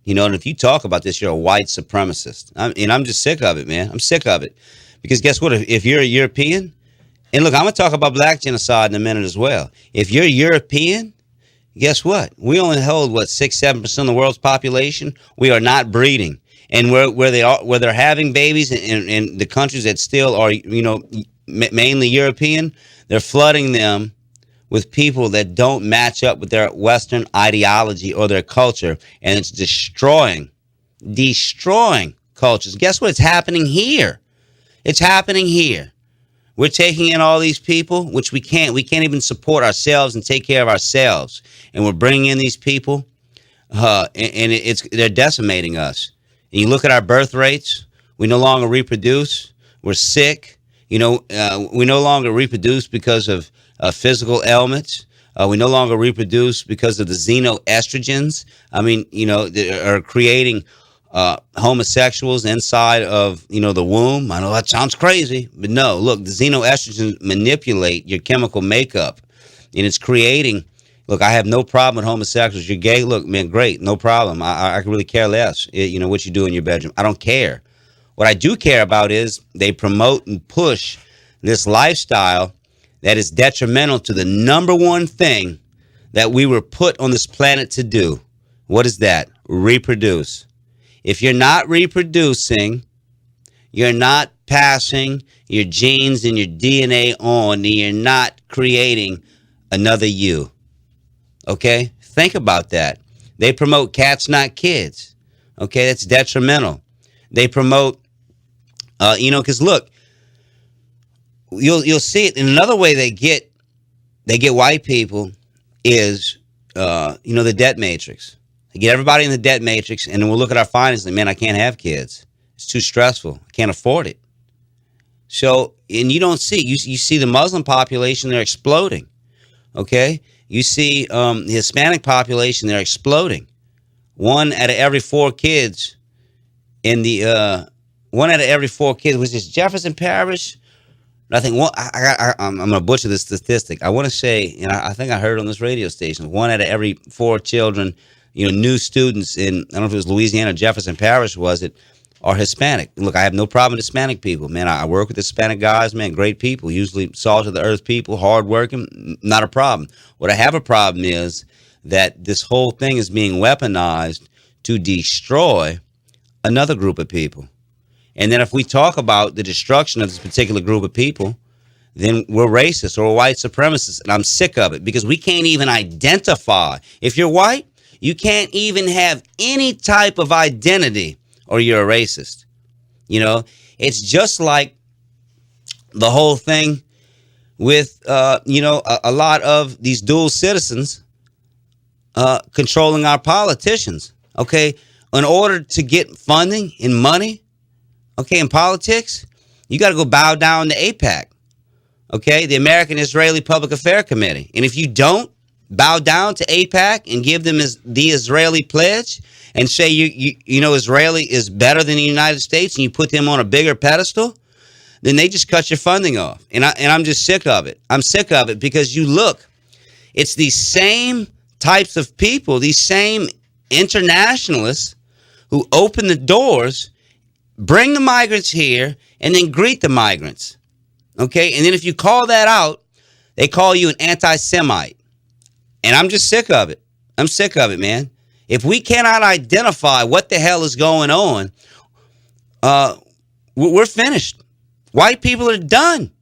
And if you talk about this, you're a white supremacist. I'm just sick of it, man. I'm sick of it. Because guess what? If you're a European, and look, I'm going to talk about black genocide in a minute as well. If you're European, guess what? We only hold, 6-7% of the world's population. We are not breeding. And where they're having babies in the countries that still are, mainly European, they're flooding them with people that don't match up with their Western ideology or their culture, and it's destroying cultures. Guess what's happening here? It's happening here. We're taking in all these people, which we can't even support ourselves and take care of ourselves, and we're bringing in these people, and they're decimating us. And you look at our birth rates, we no longer reproduce. We're sick. We no longer reproduce because of physical ailments. We no longer reproduce because of the xenoestrogens. They are creating homosexuals inside of, the womb. I know that sounds crazy, but no, look, the xenoestrogens manipulate your chemical makeup. and it's creating. Look, I have no problem with homosexuals. You're gay. Look, man, great, no problem. I can really care less. What you do in your bedroom. I don't care. What I do care about is they promote and push this lifestyle that is detrimental to the number one thing that we were put on this planet to do. What is that? Reproduce. If you're not reproducing, you're not passing your genes and your DNA on, and you're not creating another you. Okay? Think about that. They promote cats, not kids. Okay? That's detrimental. They promote, because look, you'll see it in another way. They get white people is, the debt matrix. They get everybody in the debt matrix, and then we'll look at our finances and, man, I can't have kids. It's too stressful. I can't afford it. So, and you don't see, you see the Muslim population, they're exploding. Okay? You see the Hispanic population, they're exploding. 1 out of every 4 kids in the, 1 out of every 4 kids, was this Jefferson Parish? I think I'm going to butcher this statistic. I want to say, and I think I heard it on this radio station, 1 out of every 4 children, new students in, I don't know if it was Louisiana or Jefferson Parish, was it, are Hispanic. Look, I have no problem with Hispanic people. Man, I work with Hispanic guys, man, great people, usually salt of the earth people, hardworking, not a problem. What I have a problem is that this whole thing is being weaponized to destroy another group of people. And then if we talk about the destruction of this particular group of people, then we're racist or white supremacists. And I'm sick of it because we can't even identify. If you're white, you can't even have any type of identity or you're a racist. It's just like the whole thing with, a lot of these dual citizens controlling our politicians. Okay. In order to get funding and money, okay, in politics, you got to go bow down to AIPAC, okay, the American Israeli Public Affairs Committee. And if you don't bow down to AIPAC and give them the Israeli pledge and say Israeli is better than the United States and you put them on a bigger pedestal, then they just cut your funding off. And I'm just sick of it. I'm sick of it because you look, it's these same types of people, these same internationalists who open the doors, bring the migrants here, and then greet the migrants. Okay? And then if you call that out, they call you an anti-Semite. And I'm just sick of it. I'm sick of it, man. If we cannot identify what the hell is going on, we're finished. White people are done.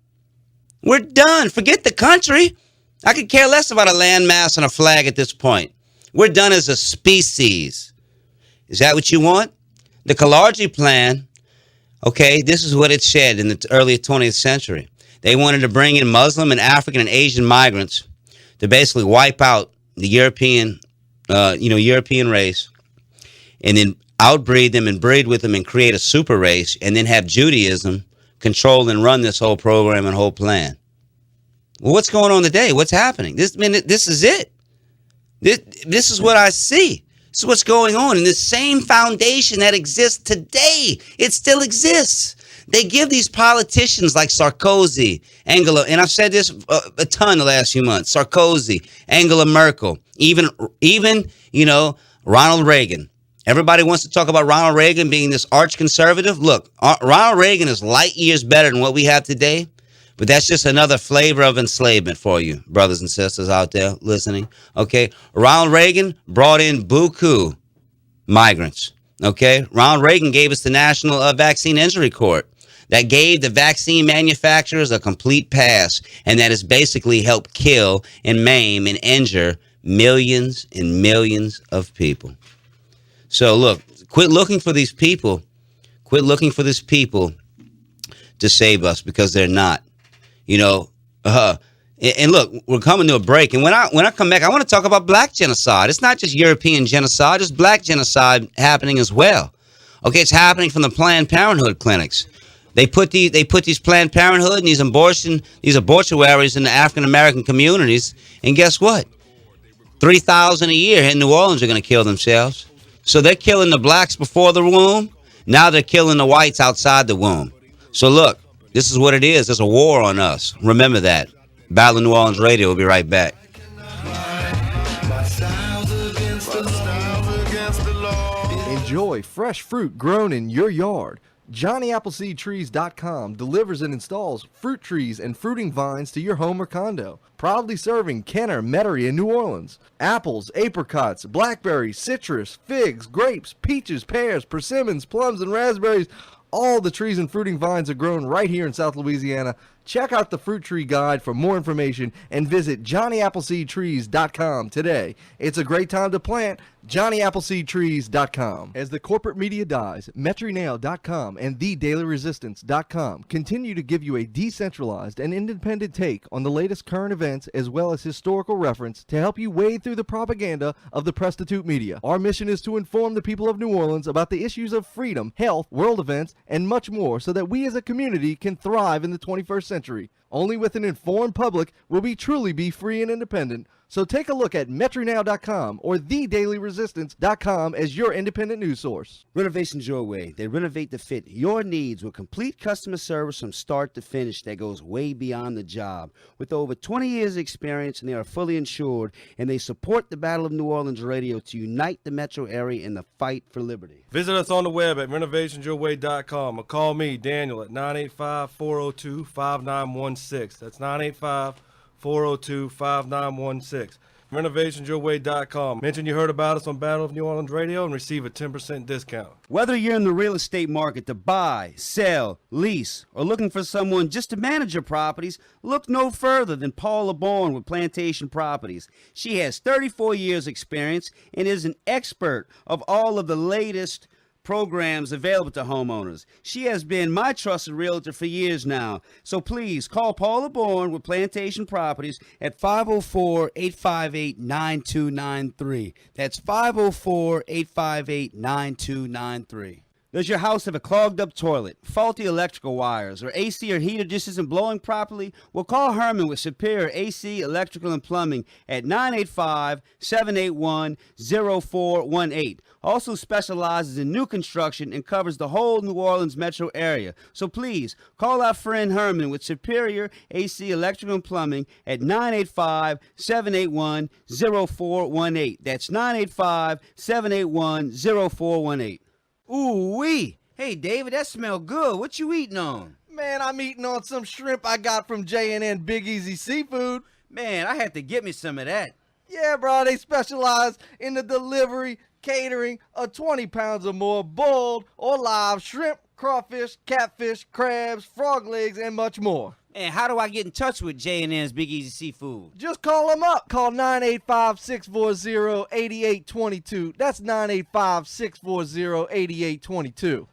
We're done. Forget the country. I could care less about a landmass and a flag at this point. We're done as a species. Is that what you want? The Kalargi Plan, okay, this is what it said in the early 20th century. They wanted to bring in Muslim and African and Asian migrants to basically wipe out the European race and then outbreed them and breed with them and create a super race and then have Judaism control and run this whole program and whole plan. Well, what's going on today? What's happening? This is it. This is what I see. This is what's going on. And the same foundation that exists today, it still exists. They give these politicians like Sarkozy, Angela, and I've said this a ton the last few months, Sarkozy, Angela Merkel, even Ronald Reagan. Everybody wants to talk about Ronald Reagan being this arch conservative. Look, Ronald Reagan is light years better than what we have today, but that's just another flavor of enslavement for you, brothers and sisters out there listening. Okay, Ronald Reagan brought in buku migrants. Okay, Ronald Reagan gave us the National Vaccine Injury Court that gave the vaccine manufacturers a complete pass, and that has basically helped kill and maim and injure millions and millions of people. So look, quit looking for these people. Quit looking for these people to save us, because they're not. And look, we're coming to a break. And when I come back, I want to talk about black genocide. It's not just European genocide. It's black genocide happening as well. Okay, it's happening from the Planned Parenthood clinics. They put these Planned Parenthood and these abortuaries in the African American communities. And guess what? 3,000 a year in New Orleans are going to kill themselves. So they're killing the blacks before the womb. Now they're killing the whites outside the womb. So look, this is what it is. There's a war on us. Remember that. Battle of New Orleans Radio. We'll be right back. Enjoy fresh fruit grown in your yard. JohnnyAppleseedTrees.com delivers and installs fruit trees and fruiting vines to your home or condo. Proudly serving Kenner, Metairie, and New Orleans. Apples, apricots, blackberries, citrus, figs, grapes, peaches, pears, persimmons, plums, and raspberries. All the trees and fruiting vines are grown right here in South Louisiana. Check out the Fruit Tree Guide for more information and visit JohnnyAppleseedTrees.com today. It's a great time to plant. JohnnyAppleseedTrees.com. As the corporate media dies, MetroNail.com and TheDailyResistance.com continue to give you a decentralized and independent take on the latest current events as well as historical reference to help you wade through the propaganda of the prostitute media. Our mission is to inform the people of New Orleans about the issues of freedom, health, world events, and much more so that we as a community can thrive in the 21st century. Only with an informed public will we truly be free and independent. So take a look at MetroNow.com or TheDailyResistance.com as your independent news source. Renovations Your Way. They renovate to fit your needs with complete customer service from start to finish that goes way beyond the job. With over 20 years experience, and they are fully insured, and they support the Battle of New Orleans Radio to unite the metro area in the fight for liberty. Visit us on the web at renovationsyourway.com or call me, Daniel, at 985-402-5916. That's 985-402-5916. Renovationsyourway.com. Mention you heard about us on Battle of New Orleans Radio and receive a 10% discount. Whether you're in the real estate market to buy, sell, lease, or looking for someone just to manage your properties, look no further than Paula Bourne with Plantation Properties. She has 34 years experience and is an expert of all of the latest programs available to homeowners. She has been my trusted realtor for years now. So please call Paula Bourne with Plantation Properties at 504-858-9293. That's 504-858-9293. Does your house have a clogged up toilet, faulty electrical wires, or AC or heater just isn't blowing properly? Well, call Herman with Superior AC, Electrical, and Plumbing at 985-781-0418. Also specializes in new construction and covers the whole New Orleans metro area. So please, call our friend Herman with Superior AC, Electrical, and Plumbing at 985-781-0418. That's 985-781-0418. Ooh-wee. Hey, David, that smell good. What you eating on? Man, I'm eating on some shrimp I got from J&N Big Easy Seafood. Man, I had to get me some of that. Yeah, bro, they specialize in the delivery, catering of 20 pounds or more boiled or live shrimp, crawfish, catfish, crabs, frog legs, and much more. And how do I get in touch with J&N's Big Easy Seafood? Just call them up. Call 985-640-8822. That's 985-640-8822.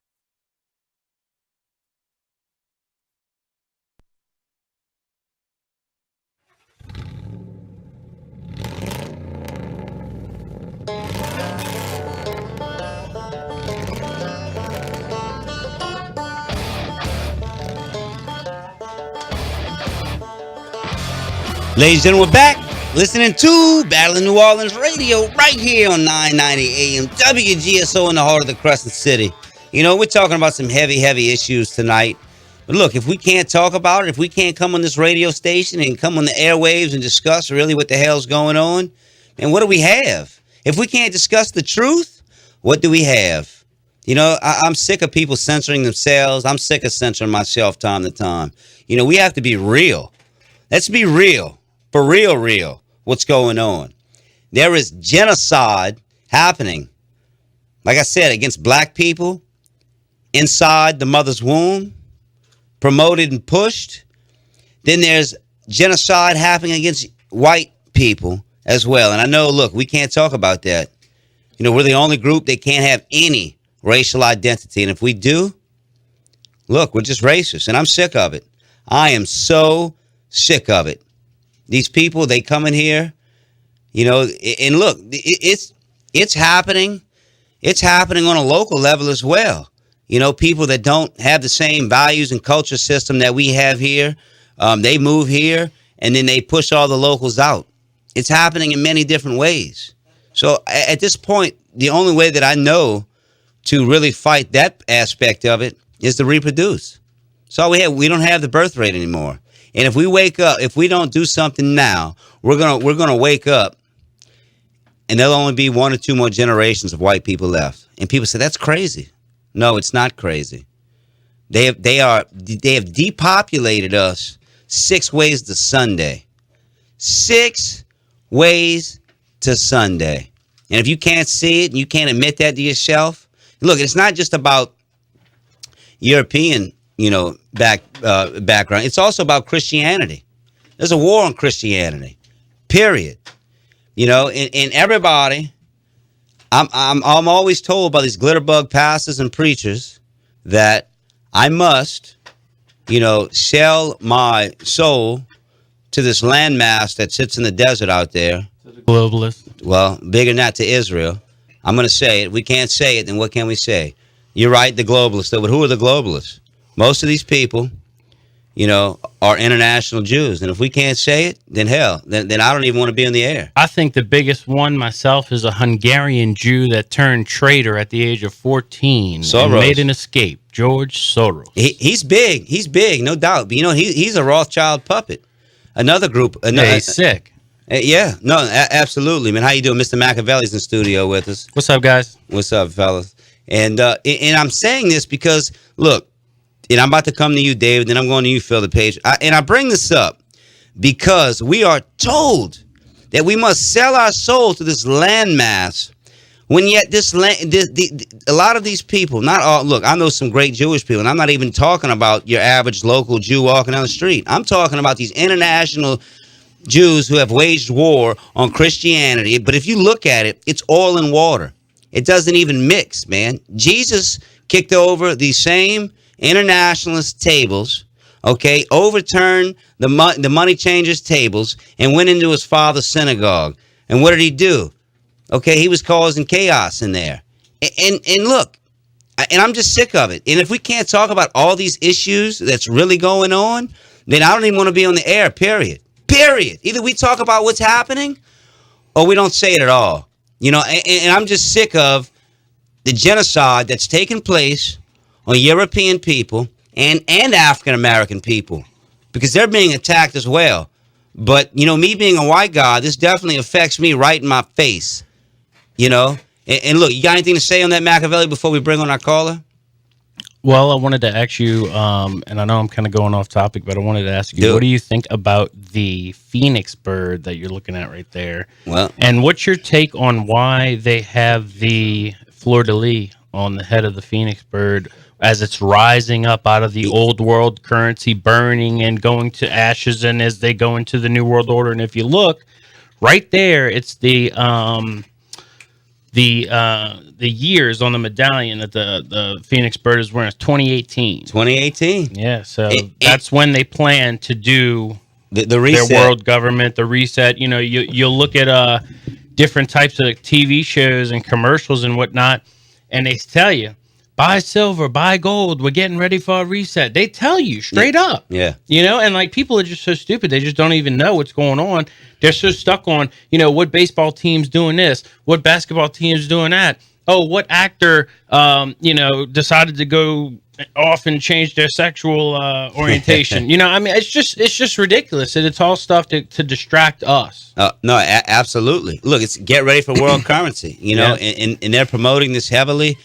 Ladies and gentlemen, we're back listening to Battle of New Orleans Radio right here on 990 AM WGSO in the heart of the Crescent City. You know, we're talking about some heavy issues tonight. But look, if we can't talk about it, if we can't come on this radio station and come on the airwaves and discuss really what the hell's going on, then what do we have? If we can't discuss the truth, what do we have? You know, I'm sick of people censoring themselves. I'm sick of censoring myself time to time. You know, we have to be real. Let's be real. For real, what's going on. There is genocide happening, like I said, against black people inside the mother's womb, promoted and pushed. Then there's genocide happening against white people as well. And I know, look, we can't talk about that. You know, we're the only group that can't have any racial identity. And if we do, look, we're just racist. And I'm sick of it. I am so sick of it. These people, they come in here, you know, and look, it's happening. It's happening on a local level as well. You know, people that don't have the same values and culture system that we have here, they move here and then they push all the locals out. It's happening in many different ways. So at this point, the only way that I know to really fight that aspect of it is to reproduce. So we don't have the birth rate anymore. And if we wake up, if we don't do something now, we're gonna wake up, and there'll only be 1 or 2 more generations of white people left. And people say that's crazy. No, it's not crazy. They have depopulated us 6 ways to Sunday. 6 ways to Sunday. And if you can't see it and you can't admit that to yourself, look, it's not just about European, background. It's also about Christianity. There's a war on Christianity. Period. And everybody, I'm always told by these glitterbug pastors and preachers that I must, sell my soul to this landmass that sits in the desert out there. Globalist. Well, bigger than that, to Israel. I'm going to say it. We can't say it, then what can we say? You're right, the globalists. But who are the globalists? Most of these people, are international Jews. And if we can't say it, then hell, then I don't even want to be in the air. I think the biggest one myself is a Hungarian Jew that turned traitor at the age of 14 and made an escape. George Soros. He's big. He's big, no doubt. But, he's a Rothschild puppet. Another group. He's sick. Absolutely, man. How you doing? Mr. Machiavelli's in the studio with us. What's up, guys? What's up, fellas? And I'm saying this because, look, and I'm about to come to you, David, then I'm going to you, Phil, the page. I bring this up because we are told that we must sell our soul to this landmass, when yet a lot of these people, not all, look, I know some great Jewish people, and I'm not even talking about your average local Jew walking down the street. I'm talking about these international Jews who have waged war on Christianity. But if you look at it, it's oil and water. It doesn't even mix, man. Jesus kicked over these same internationalist tables, overturned the money changers' tables and went into his father's synagogue. And what did he do? He was causing chaos in there. And look, and I'm just sick of it. And if we can't talk about all these issues that's really going on, then I don't even want to be on the air, period. Either we talk about what's happening or we don't say it at all. And I'm just sick of the genocide that's taking place on European people and African American people, because they're being attacked as well. But, me being a white guy, this definitely affects me right in my face, And look, you got anything to say on that, Machiavelli, before we bring on our caller? Well, I wanted to ask you, and I know I'm kind of going off topic, but I wanted to ask you, what do you think about the phoenix bird that you're looking at right there? Well, and what's your take on why they have the fleur-de-lis on the head of the phoenix bird as it's rising up out of the old world currency, burning and going to ashes, and as they go into the new world order? And if you look right there, it's the years on the medallion that the phoenix bird is wearing. It's 2018. 2018. Yeah, so that's when they plan to do the reset. Their world government, the reset. You'll look at different types of TV shows and commercials and whatnot, and they tell you, buy silver, buy gold, we're getting ready for a reset. They tell you straight up. Yeah. And people are just so stupid. They just don't even know what's going on. They're so stuck on, what baseball team's doing this, what basketball team's doing that. Oh, what actor, decided to go off and change their sexual orientation. It's just ridiculous. And it's all stuff to distract us. No, absolutely. Look, it's get ready for world currency, and they're promoting this heavily.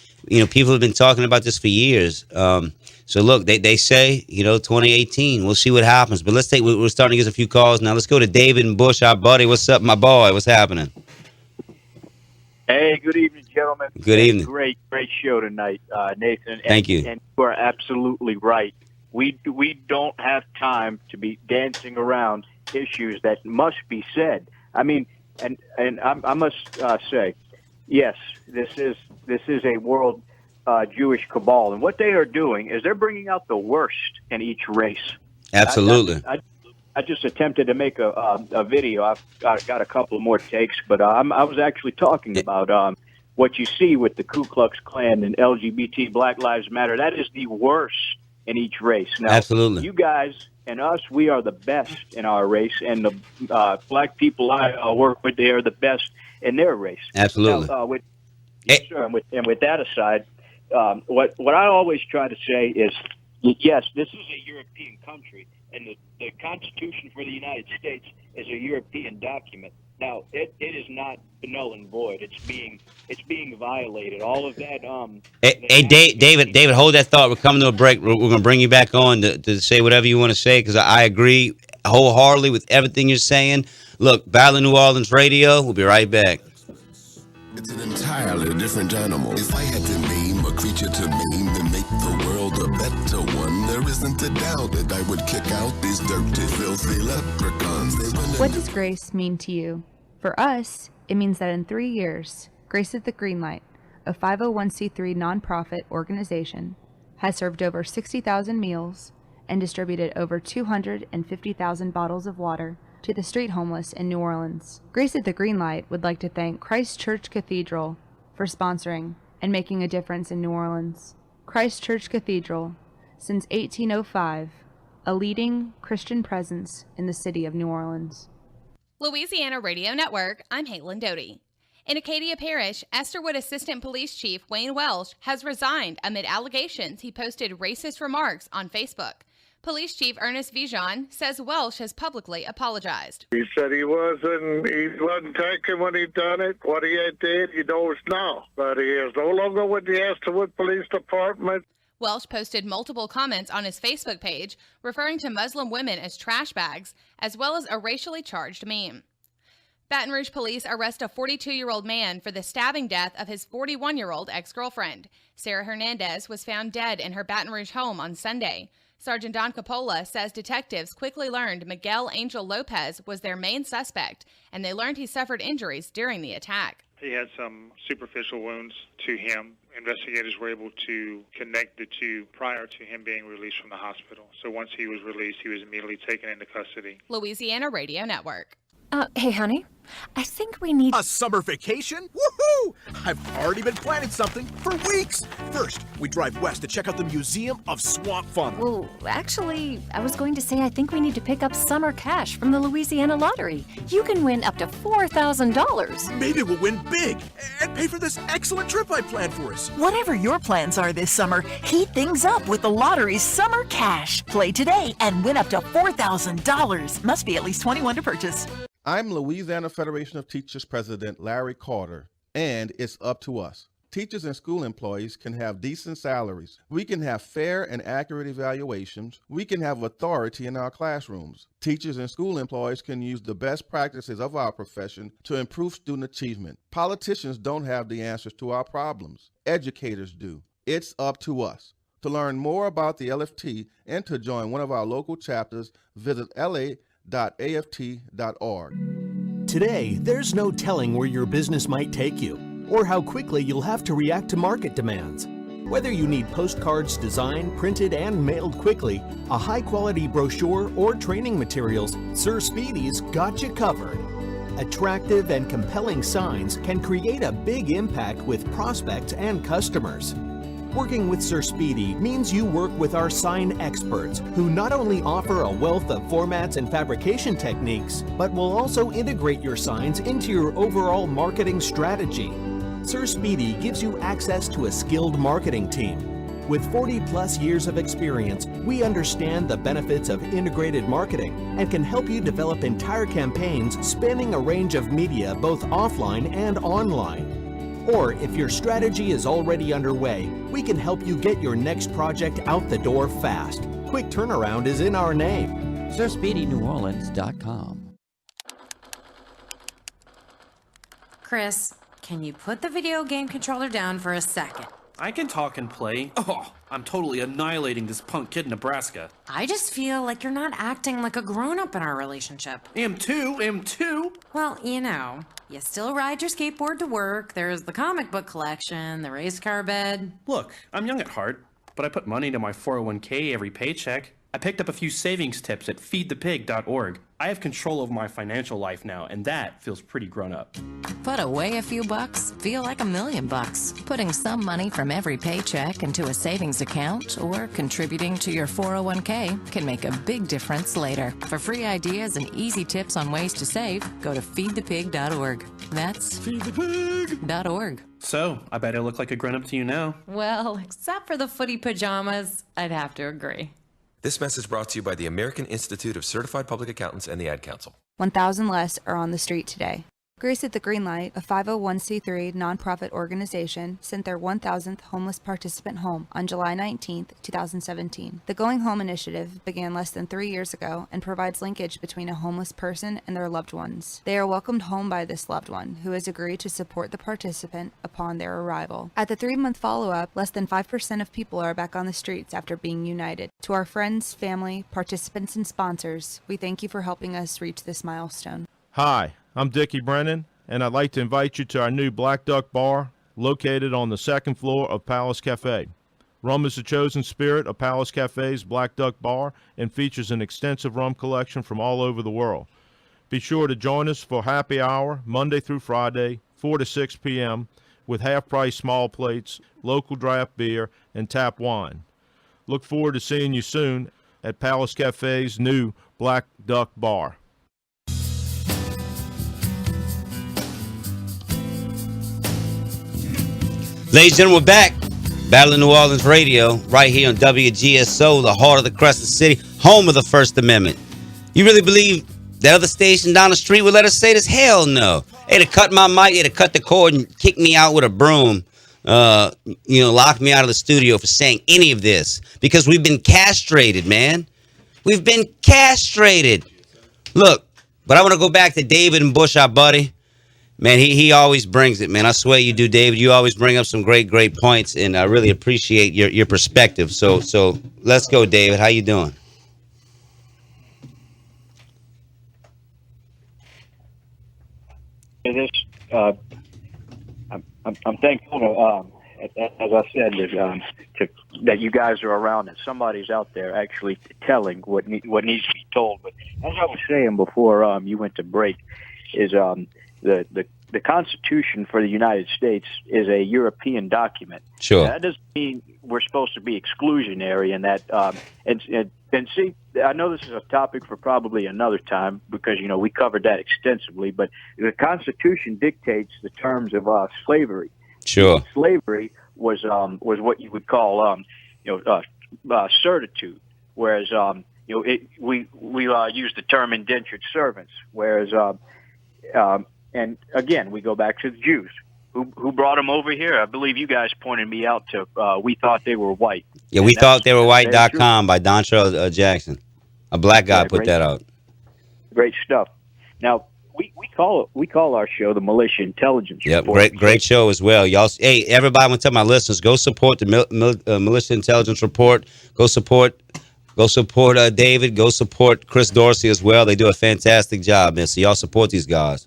People have been talking about this for years. So look, they say, 2018, we'll see what happens. But we're starting to get a few calls now. Let's go to David and Bush, our buddy. What's up, my boy? What's happening? Hey, good evening, gentlemen. Good evening. Great show tonight, Nathan. Thank you. And you are absolutely right. We don't have time to be dancing around issues that must be said. I mean, and I must say, yes, this is a world Jewish cabal, and what they are doing is they're bringing out the worst in each race. Absolutely. I just attempted to make a video. I've got a couple more takes, but I was actually talking about what you see with the Ku Klux Klan and LGBT, Black Lives Matter. That is the worst in each race. Now, absolutely. You guys and us, we are the best in our race, and the black people I work with, they are the best in their race. Absolutely. Now, with that aside, what I always try to say is, yes, this is a European country, And the Constitution for the United States is a European document. Now, it is not null and void. It's being violated. All of that. Hey, David, hold that thought. We're coming to a break. We're going to bring you back on to say whatever you want to say, because I agree wholeheartedly with everything you're saying. Look, Battle of New Orleans Radio. We'll be right back. It's an entirely different animal. If I had to name a creature to maim and make the world a better one, there isn't a doubt that I would kick out these dirty, filthy leprechauns. What does grace mean to you? For us, it means that in 3 years, Grace at the Greenlight, a 501c3 nonprofit organization, has served over 60,000 meals and distributed over 250,000 bottles of water to the street homeless in New Orleans. Grace at the Greenlight would like to thank Christ Church Cathedral for sponsoring and making a difference in New Orleans. Christ Church Cathedral, since 1805, a leading Christian presence in the city of New Orleans. Louisiana Radio Network, I'm Haitlin Doty. In Acadia Parish, Esterwood Assistant Police Chief Wayne Welsh has resigned amid allegations he posted racist remarks on Facebook. Police Chief Ernest Vijon says Welsh has publicly apologized. He said he wasn't taking when he done it. What he did, he knows now. But he is no longer with the Esterwood Police Department. Welsh posted multiple comments on his Facebook page referring to Muslim women as trash bags, as well as a racially charged meme. Baton Rouge police arrest a 42-year-old man for the stabbing death of his 41-year-old ex-girlfriend. Sarah Hernandez was found dead in her Baton Rouge home on Sunday. Sergeant Don Coppola says detectives quickly learned Miguel Angel Lopez was their main suspect, and they learned he suffered injuries during the attack. He had some superficial wounds to him. Investigators were able to connect the two prior to him being released from the hospital. So once he was released, he was immediately taken into custody. Louisiana Radio Network. Hey, honey, I think we need a summer vacation? Woohoo! I've already been planning something for weeks. First, we drive west to check out the Museum of Swamp Fauna. Well, actually, I was going to say I think we need to pick up summer cash from the Louisiana Lottery. You can win up to $4,000. Maybe we'll win big and pay for this excellent trip I planned for us. Whatever your plans are this summer, heat things up with the lottery's summer cash. Play today and win up to $4,000. Must be at least 21 to purchase. I'm Louisiana Federation of Teachers President Larry Carter, and it's up to us. Teachers and school employees can have decent salaries. We can have fair and accurate evaluations. We can have authority in our classrooms. Teachers and school employees can use the best practices of our profession to improve student achievement. Politicians don't have the answers to our problems. Educators do. It's up to us. To learn more about the LFT and to join one of our local chapters, visit LA.aft.org. Today, there's no telling where your business might take you or how quickly you'll have to react to market demands. Whether you need postcards designed, printed, and mailed quickly, a high-quality brochure, or training materials, Sir Speedy's got you covered. Attractive and compelling signs can create a big impact with prospects and customers. Working with Sir Speedy means you work with our sign experts who not only offer a wealth of formats and fabrication techniques, but will also integrate your signs into your overall marketing strategy. Sir Speedy gives you access to a skilled marketing team. With 40-plus years of experience, we understand the benefits of integrated marketing and can help you develop entire campaigns spanning a range of media both offline and online. Or if your strategy is already underway, we can help you get your next project out the door fast. Quick turnaround is in our name. SirSpeedyNewOrleans.com. Chris, can you put the video game controller down for a second? I can talk and play. Oh, I'm totally annihilating this punk kid in Nebraska. I just feel like you're not acting like a grown-up in our relationship. Am too. Well, you still ride your skateboard to work, there's the comic book collection, the race car bed. Look, I'm young at heart, but I put money into my 401k every paycheck. I picked up a few savings tips at feedthepig.org. I have control over my financial life now, and that feels pretty grown up. Put away a few bucks, feel like $1 million. Putting some money from every paycheck into a savings account or contributing to your 401k can make a big difference later. For free ideas and easy tips on ways to save, go to feedthepig.org. That's feedthepig.org. So, I bet I look like a grown-up to you now. Well, except for the footy pajamas, I'd have to agree. This message brought to you by the American Institute of Certified Public Accountants and the Ad Council. 1,000 less are on the street today. Grace at the Greenlight, a 501c3 nonprofit organization, sent their 1,000th homeless participant home on July 19, 2017. The Going Home initiative began less than 3 years ago and provides linkage between a homeless person and their loved ones. They are welcomed home by this loved one, who has agreed to support the participant upon their arrival. At the 3-month follow-up, less than 5% of people are back on the streets after being united. To our friends, family, participants, and sponsors, we thank you for helping us reach this milestone. Hi, I'm Dickie Brennan, and I'd like to invite you to our new Black Duck Bar located on the 2nd floor of Palace Cafe. Rum is the chosen spirit of Palace Cafe's Black Duck Bar and features an extensive rum collection from all over the world. Be sure to join us for happy hour Monday through Friday, 4 to 6 p.m. with half-price small plates, local draft beer, and tap wine. Look forward to seeing you soon at Palace Cafe's new Black Duck Bar. Ladies and gentlemen, we're back. Battle of New Orleans Radio, right here on WGSO, the heart of the Crescent City, home of the First Amendment. You really believe that other station down the street would let us say this? Hell no. They'd have cut my mic, they'd have cut the cord and kicked me out with a broom, locked me out of the studio for saying any of this. Because we've been castrated, man. We've been castrated. Look, but I want to go back to David and Bush, our buddy. Man, he always brings it, man. I swear you do, David. You always bring up some great points, and I really appreciate your perspective. So let's go, David. How you doing? I'm thankful, as I said, that you guys are around and somebody's out there actually telling what needs to be told. But as I was saying before, you went to break, is the Constitution for the United States is a European document. Sure. That doesn't mean we're supposed to be exclusionary in that. And see, I know this is a topic for probably another time because we covered that extensively. But the Constitution dictates the terms of slavery. Sure. Slavery was what you would call servitude, whereas we use the term indentured servants, whereas and again, we go back to the Jews. Who brought them over here? I believe you guys pointed me out to We Thought They Were White. Yeah, We Thought They Were White.com by Dontrell Jackson. A black guy put that out. Great stuff. Now, we call our show the Militia Intelligence Report. Great show as well. Y'all, hey, everybody, I want to tell my listeners, go support the Militia Intelligence Report. Go support David. Go support Chris Dorsey as well. They do a fantastic job, man. So y'all support these guys.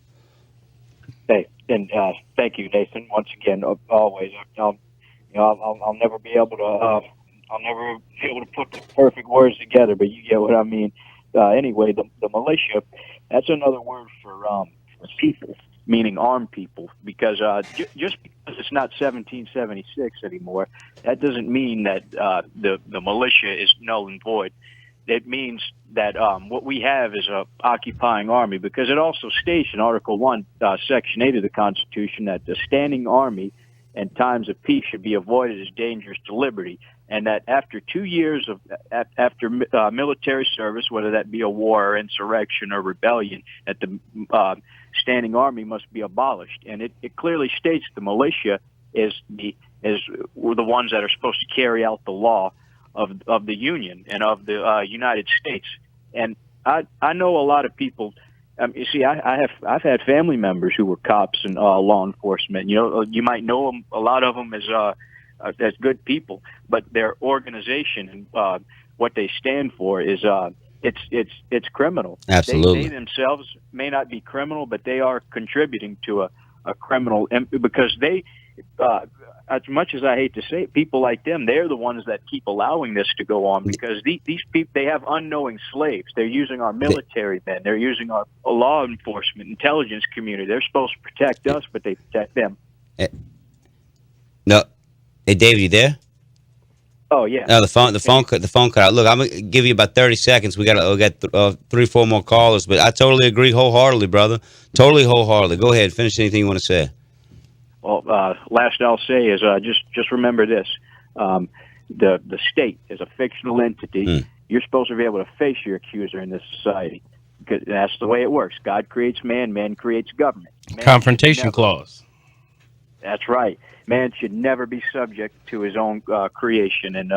Hey, and thank you, Nathan. Once again, always. I'll never be able to put the perfect words together, but you get what I mean. Anyway, the militia, that's another word for people, meaning armed people, because just because it's not 1776 anymore, that doesn't mean that the militia is null and void. It means that what we have is a occupying army, because it also states in Article 1, Section 8 of the Constitution that the standing army in times of peace should be avoided as dangerous to liberty, and that after 2 years of military service, whether that be a war or insurrection or rebellion, that the standing army must be abolished. And it clearly states the militia is the ones that are supposed to carry out the law of the Union and of the United States. And I know a lot of people. You see, I've had family members who were cops and law enforcement. You might know them, a lot of them as good people, but their organization and what they stand for is it's criminal. Absolutely. They themselves may not be criminal, but they are contributing to a criminal, because they. As much as I hate to say it, people like them, they're the ones that keep allowing this to go on, because these people, they have unknowing slaves. They're using our military men. They're using our law enforcement, intelligence community. They're supposed to protect us, but they protect them. No. Hey, David, you there? Oh, yeah. No, the phone cut out. Look, I'm going to give you about 30 seconds. We got 3-4 more callers, but I totally agree wholeheartedly, brother. Totally wholeheartedly. Go ahead. Finish anything you want to say. Well, last I'll say is just remember this: the state is a fictional entity. you're supposed to be able to face your accuser in this society. Because that's the way it works. God creates man, man creates government. Man Confrontation clause. That's right. Man should never be subject to his own creation. And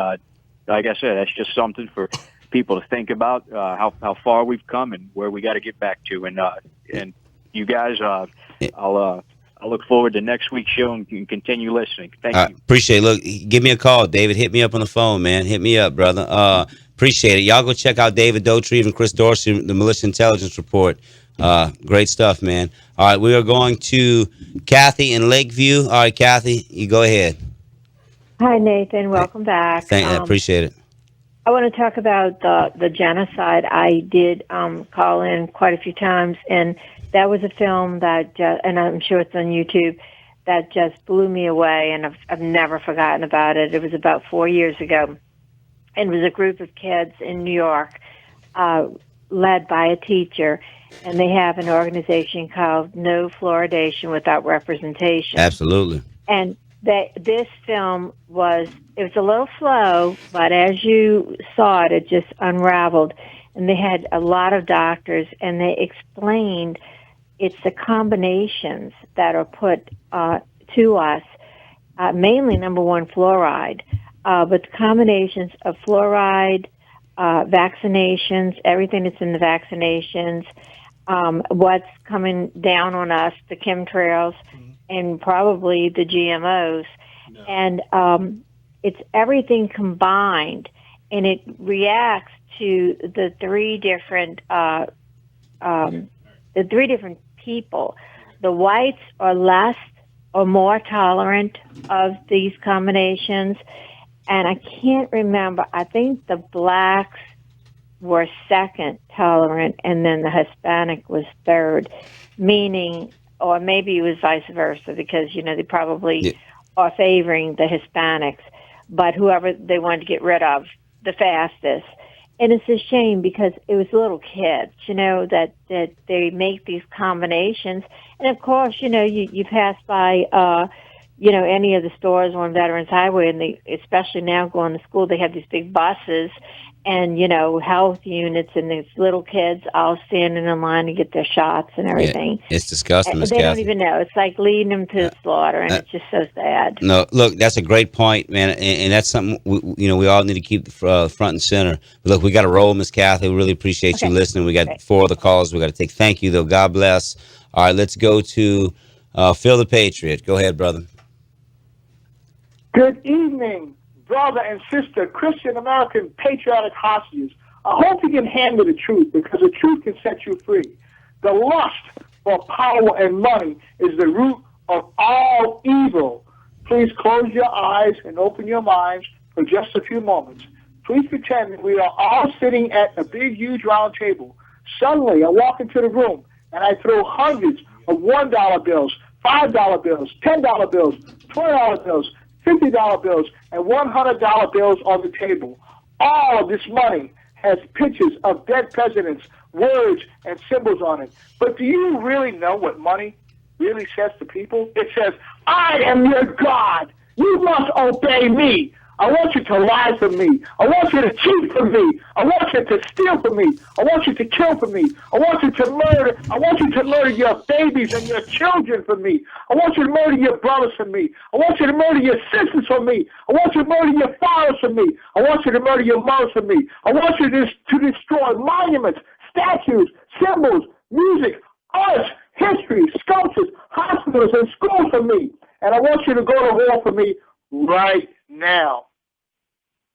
like I said, that's just something for people to think about, how far we've come and where we got to get back to. And you guys, I'll look forward to next week's show and continue listening. Thank you. Appreciate it. Look, give me a call, David. Hit me up on the phone, man. Hit me up, brother. Appreciate it. Y'all go check out David Dotrieve and Chris Dorsey, the Militia Intelligence Report. Great stuff, man. All right, we are going to Kathy in Lakeview. All right, Kathy, you go ahead. Hi, Nathan. Welcome back. I appreciate it. I want to talk about the genocide. I did call in quite a few times, and that was a film that, and I'm sure it's on YouTube, that just blew me away, and I've never forgotten about it. It was about 4 years ago, and it was a group of kids in New York, led by a teacher, and they have an organization called No Fluoridation Without Representation. Absolutely. And this film was a little slow, but as you saw it, it just unraveled. And they had a lot of doctors, and they explained it's the combinations that are put to us, mainly, number one, fluoride, but the combinations of fluoride, vaccinations, everything that's in the vaccinations, what's coming down on us, the chemtrails, and probably the GMOs. No. And it's everything combined, and it reacts to the three different people. The whites are less or more tolerant of these combinations, and I can't remember. I think the blacks were second tolerant, and then the Hispanic was third, meaning, or maybe it was vice versa, because, they probably are favoring the Hispanics, but whoever they wanted to get rid of the fastest. And it's a shame because it was little kids, that they make these combinations. And of course, you pass by, any of the stores on Veterans Highway, and especially now going to school, they have these big buses and, health units, and these little kids all standing in line to get their shots and everything. Yeah, it's disgusting, Miss They Kathy. don't even know. It's like leading them to slaughter, and it's just so sad. No, look, that's a great point, man, and that's something we all need to keep front and center. But look, we got to roll, Miss Kathy. We really appreciate you listening. We got 4 other calls we got to take. Thank you, though. God bless. All right, let's go to Phil the Patriot. Go ahead, brother. Good evening, brother and sister, Christian American patriotic hostages. I hope you can handle the truth, because the truth can set you free. The lust for power and money is the root of all evil. Please close your eyes and open your minds for just a few moments. Please pretend that we are all sitting at a big, huge round table. Suddenly, I walk into the room, and I throw hundreds of $1 bills, $5 bills, $10 bills, $20 bills, $50 bills, and $100 bills on the table. All of this money has pictures of dead presidents, words, and symbols on it. But do you really know what money really says to people? It says, I am your God. You must obey me. I want you to lie for me. I want you to cheat for me. I want you to steal for me. I want you to kill for me. I want you to murder. I want you to murder your babies and your children for me. I want you to murder your brothers for me. I want you to murder your sisters for me. I want you to murder your fathers for me. I want you to murder your mothers for me. I want you to destroy monuments, statues, symbols, music, arts, history, sculptures, hospitals, and schools for me. And I want you to go to war for me right now.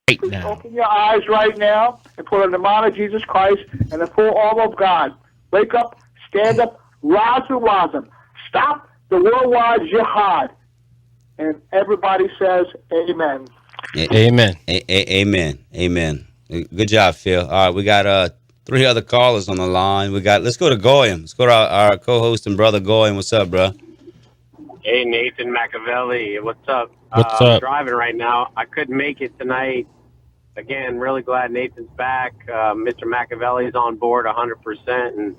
Please open your eyes right now and put on the mind of Jesus Christ and the full armor of God. Wake up, stand up, rise to Razam. Stop the worldwide jihad. And everybody says amen. Amen. Amen. Amen. Good job, Phil. All right, we got 3 other callers on the line. Let's go to Goyam. Let's go to our co-host and brother Goyam. What's up, bro? Hey, Nathan Machiavelli. What's up? What's up? I'm driving right now. I couldn't make it tonight. Again, really glad Nathan's back. Mr. Machiavelli's on board 100%. And,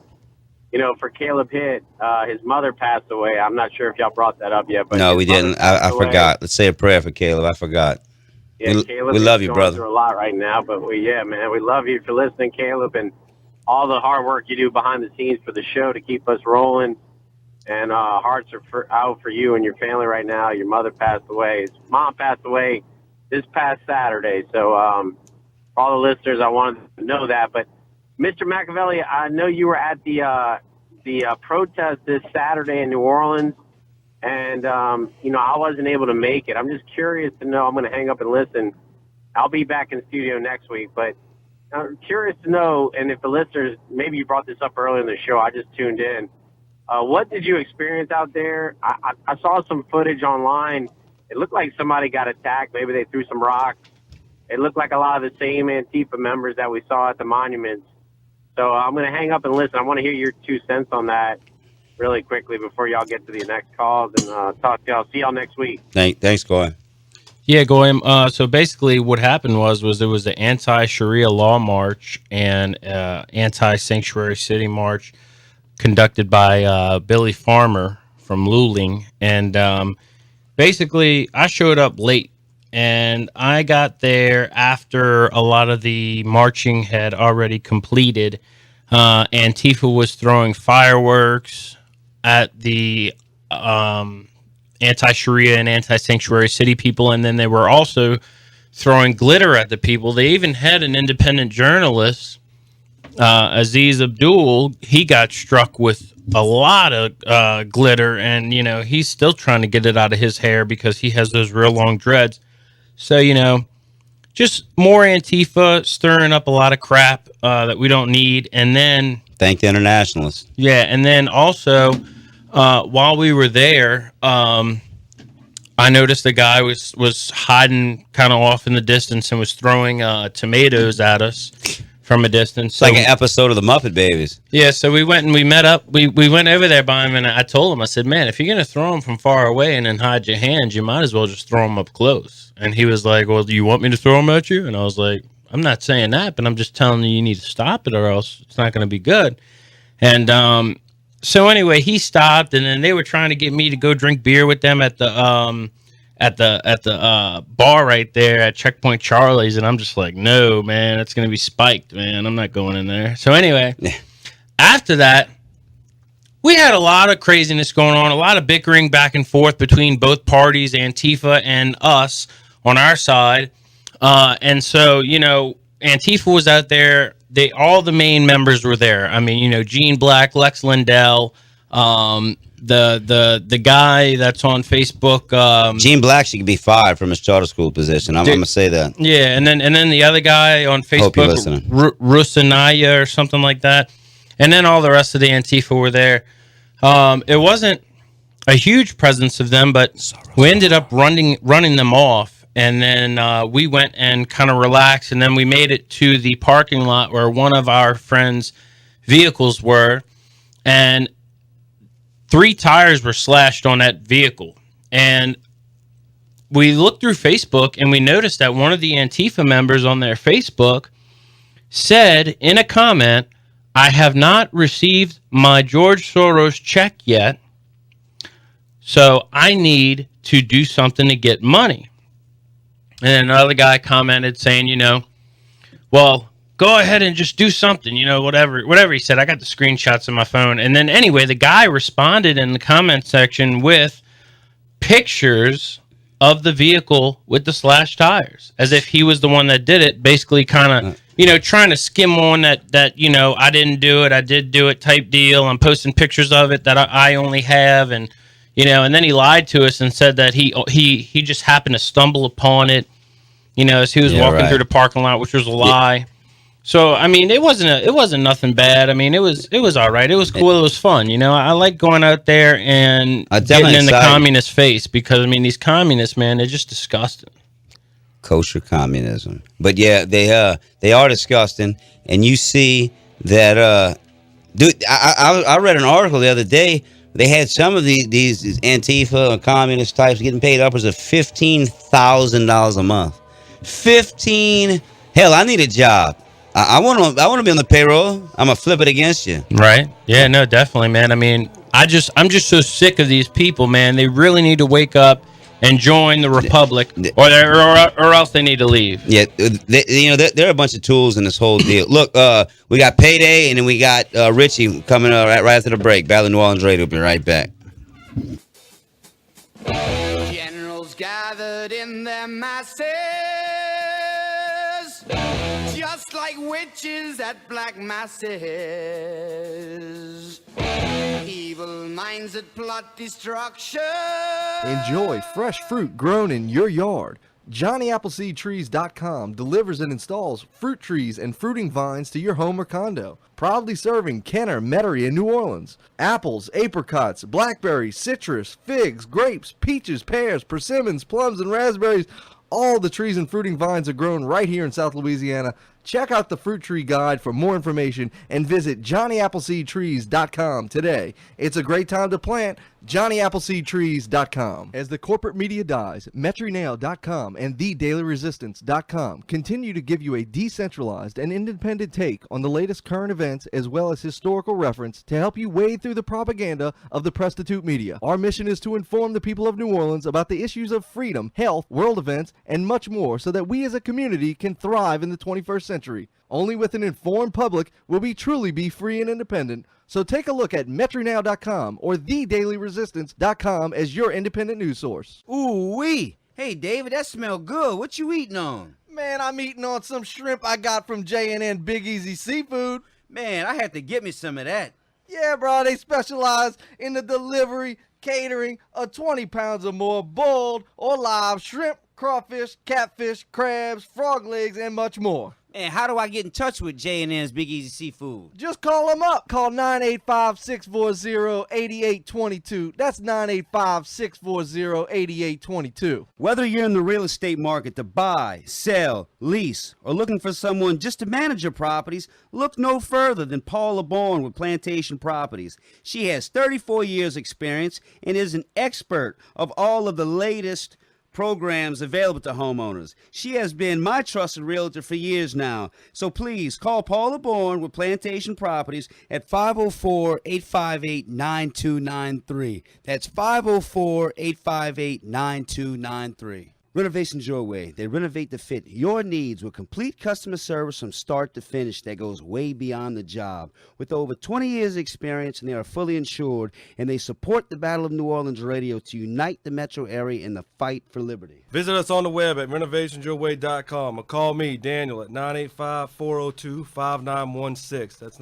for Caleb Hitt, his mother passed away. I'm not sure if y'all brought that up yet. But no, we didn't. I forgot. Let's say a prayer for Caleb. I forgot. Yeah, Caleb we love is you, going brother. through a lot right now, but man, we love you for listening, Caleb, and all the hard work you do behind the scenes for the show to keep us rolling. And hearts are out for you and your family right now. Your mother passed away. His mom passed away this past Saturday. So for all the listeners, I wanted to know that. But Mr. Machiavelli, I know you were at the protest this Saturday in New Orleans, and I wasn't able to make it. I'm just curious to know. I'm going to hang up and listen. I'll be back in the studio next week, but I'm curious to know, and if the listeners, maybe you brought this up earlier in the show, I just tuned in. What did you experience out there? I saw some footage online. It looked like somebody got attacked. Maybe they threw some rocks. It looked like a lot of the same Antifa members that we saw at the monuments. So I'm going to hang up and listen. I want to hear your 2 cents on that really quickly before y'all get to the next calls and talk to y'all. See y'all next week. Thanks, Goy. Yeah, Goyim. So basically what happened was there was the anti-Sharia law march and anti-sanctuary city march conducted by Billy Farmer from Luling. And basically I showed up late, and I got there after a lot of the marching had already completed. Antifa was throwing fireworks at the anti-Sharia and anti-sanctuary city people, and then they were also throwing glitter at the people. They even had an independent journalist, Aziz Abdul. He got struck with a lot of glitter, and he's still trying to get it out of his hair because he has those real long dreads. So just more Antifa stirring up a lot of crap that we don't need. And then thank the internationalists. Yeah, and then also while we were there, I noticed a guy was hiding kind of off in the distance and was throwing tomatoes at us from a distance. It's like an episode of the Muppet Babies. Yeah, so we went and we met up. We went over there by him, and I told him, I said, man, if you're going to throw them from far away and then hide your hands, you might as well just throw them up close. And he was like, well, do you want me to throw them at you? And I was like, I'm not saying that, but I'm just telling you need to stop it or else it's not going to be good. And so anyway, he stopped, and then they were trying to get me to go drink beer with them at the bar right there at Checkpoint Charlie's, and I'm just like, no, man, it's gonna be spiked, man. I'm not going in there. So anyway, after that, we had a lot of craziness going on, a lot of bickering back and forth between both parties, Antifa and us on our side. And so, Antifa was out there. All the main members were there. I mean, Gene Black, Lex Lindell, the guy that's on Facebook, Gene Black should be fired from his charter school position. I'm gonna say that. Yeah, and then the other guy on Facebook, Rusanaya or something like that, and then all the rest of the Antifa were there. It wasn't a huge presence of them, but we ended up running them off, and then we went and kind of relaxed, and then we made it to the parking lot where one of our friends' vehicles were, and 3 tires were slashed on that vehicle. And we looked through Facebook and we noticed that one of the Antifa members on their Facebook said in a comment, I have not received my George Soros check yet, so I need to do something to get money. And then another guy commented saying, well, go ahead and just do something, whatever he said. I got the screenshots on my phone. And then anyway, the guy responded in the comment section with pictures of the vehicle with the slashed tires, as if he was the one that did it, basically kind of, trying to skim on that, I didn't do it, I did do it type deal. I'm posting pictures of it that I only have. And, and then he lied to us and said that he just happened to stumble upon it, as he was walking through the parking lot, which was a lie. Yeah. So I mean, it wasn't nothing bad. I mean, it was all right. It was cool. It was fun. I like going out there and getting in the communist face, because I mean, these communists, man, they're just disgusting. Kosher communism, but yeah, they are disgusting. And you see that, dude. I read an article the other day. They had some of these Antifa and communist types getting paid upwards of $15,000 a month. 15. Hell, I need a job. I want to be on the payroll. I'm gonna flip it against you. Right? Yeah. No, definitely, man. I mean, I'm just so sick of these people, man. They really need to wake up and join the Republic, or else they need to leave. Yeah, there are a bunch of tools in this whole deal. Look, we got Payday, and then we got Richie coming up right after the break. Battle New Orleans Radio will be right back. Generals gathered in their masses, just like witches at black masses. Evil minds that plot destruction. Enjoy fresh fruit grown in your yard. JohnnyAppleseedTrees.com delivers and installs fruit trees and fruiting vines to your home or condo. Proudly serving Kenner, Metairie, and New Orleans. Apples, apricots, blackberries, citrus, figs, grapes, peaches, pears, persimmons, plums, and raspberries. All the trees and fruiting vines are grown right here in South Louisiana. Check out the Fruit Tree Guide for more information and visit JohnnyAppleseedTrees.com today. It's a great time to plant. JohnnyAppleseedTrees.com. As the corporate media dies, MetroNow.com and TheDailyResistance.com continue to give you a decentralized and independent take on the latest current events as well as historical reference to help you wade through the propaganda of the prostitute media. Our mission is to inform the people of New Orleans about the issues of freedom, health, world events, and much more so that we as a community can thrive in the 21st century. Only with an informed public will we truly be free and independent. So take a look at MetroNow.com or TheDailyResistance.com as your independent news source. Ooh-wee. Hey, David, that smell good. What you eating on? Man, I'm eating on some shrimp I got from J&N Big Easy Seafood. Man, I have to get me some of that. Yeah, bro, they specialize in the delivery, catering of 20 pounds or more boiled or live shrimp, crawfish, catfish, crabs, frog legs, and much more. And how do I get in touch with J&N's Big Easy Seafood? Just call them up. Call 985-640-8822. That's 985-640-8822. Whether you're in the real estate market to buy, sell, lease, or looking for someone just to manage your properties, look no further than Paula Bourne with Plantation Properties. She has 34 years experience and is an expert of all of the latest programs available to homeowners. She has been my trusted realtor for years now. So please call Paula Bourne with Plantation Properties at 504-858-9293. That's 504-858-9293. Renovations Your Way. They renovate to fit your needs with complete customer service from start to finish that goes way beyond the job. With over 20 years experience, and they are fully insured, and they support the Battle of New Orleans Radio to unite the metro area in the fight for liberty. Visit us on the web at renovationsyourway.com or call me, Daniel, at 985-402-5916. That's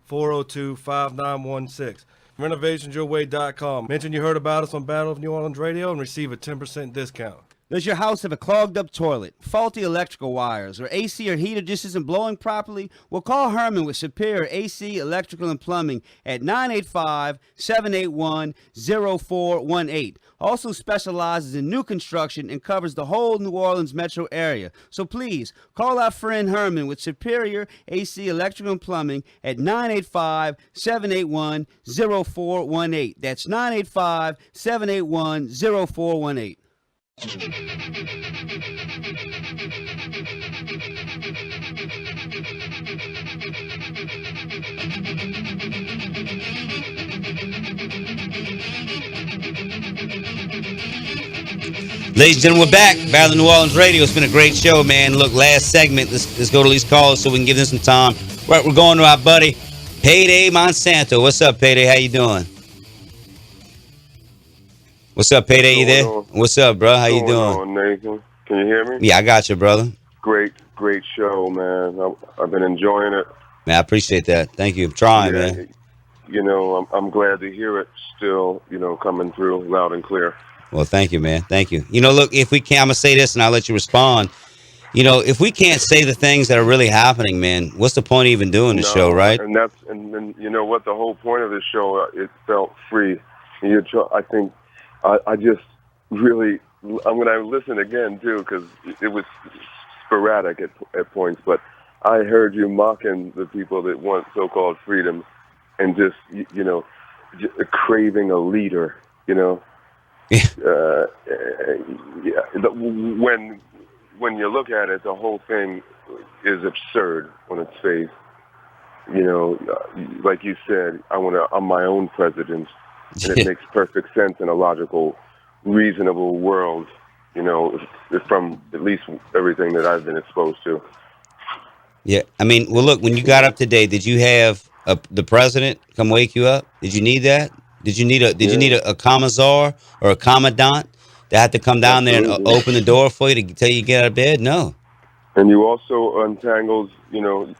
985-402-5916. renovationsyourway.com. Mention you heard about us on Battle of New Orleans Radio and receive a 10% discount. Does your house have a clogged up toilet, faulty electrical wires, or AC or heater just isn't blowing properly? Well, call Herman with Superior AC, Electrical, and Plumbing at 985-781-0418. Also specializes in new construction and covers the whole New Orleans metro area. So please, call our friend Herman with Superior AC, Electrical, and Plumbing at 985-781-0418. That's 985-781-0418. Ladies and gentlemen, we're back. Battle of New Orleans Radio. It's been a great show, man. Look, last segment. Let's go to these calls so we can give them some time. Right, we're going to our buddy Payday Monsanto. What's up, Payday? How you doing? What's up, Payday? You there? What's up, bro? How you doing? On, Nathan? Can you hear me? Yeah, I got you, brother. Great show, man. I've been enjoying it. Man, I appreciate that. Thank you. I'm trying, man. You know, I'm glad to hear it still, coming through loud and clear. Well, thank you, man. Thank you. Look, if we can, I'm going to say this and I'll let you respond. If we can't say the things that are really happening, man, what's the point of even doing the show, right? And you know what? The whole point of this show, it felt free. I think I just really, I'm going to listen again, too, because it was sporadic at points, but I heard you mocking the people that want so-called freedom and just, craving a leader, when you look at it, the whole thing is absurd on its face. Like you said, I'm my own president, and it makes perfect sense and a logical reasonable world, from at least everything that I've been exposed to. Yeah, I mean, well, look, when you got up today, did you have the president come wake you up? Did you need that? Did you need a commissar or a commandant that had to come down there and open the door for you to tell you to get out of bed? No. And you also untangled, you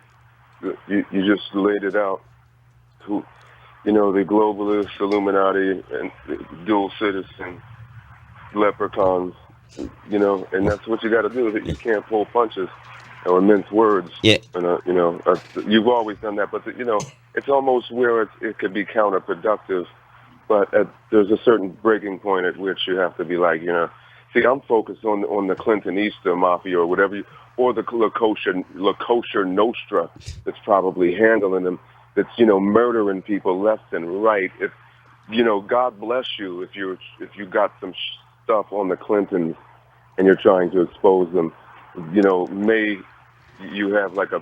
just laid it out. The globalists, Illuminati, and dual citizen, leprechauns, and that's what you got to do. That you can't pull punches or mince words. Yeah. And, you've always done that, but it's almost where it could be counterproductive. But there's a certain breaking point at which you have to be like, see, I'm focused on the Clinton Easter Mafia or whatever, or the La Kosher Nostra that's probably handling them. That's murdering people left and right. If God bless you if you got some stuff on the Clintons and you're trying to expose them. May you have like a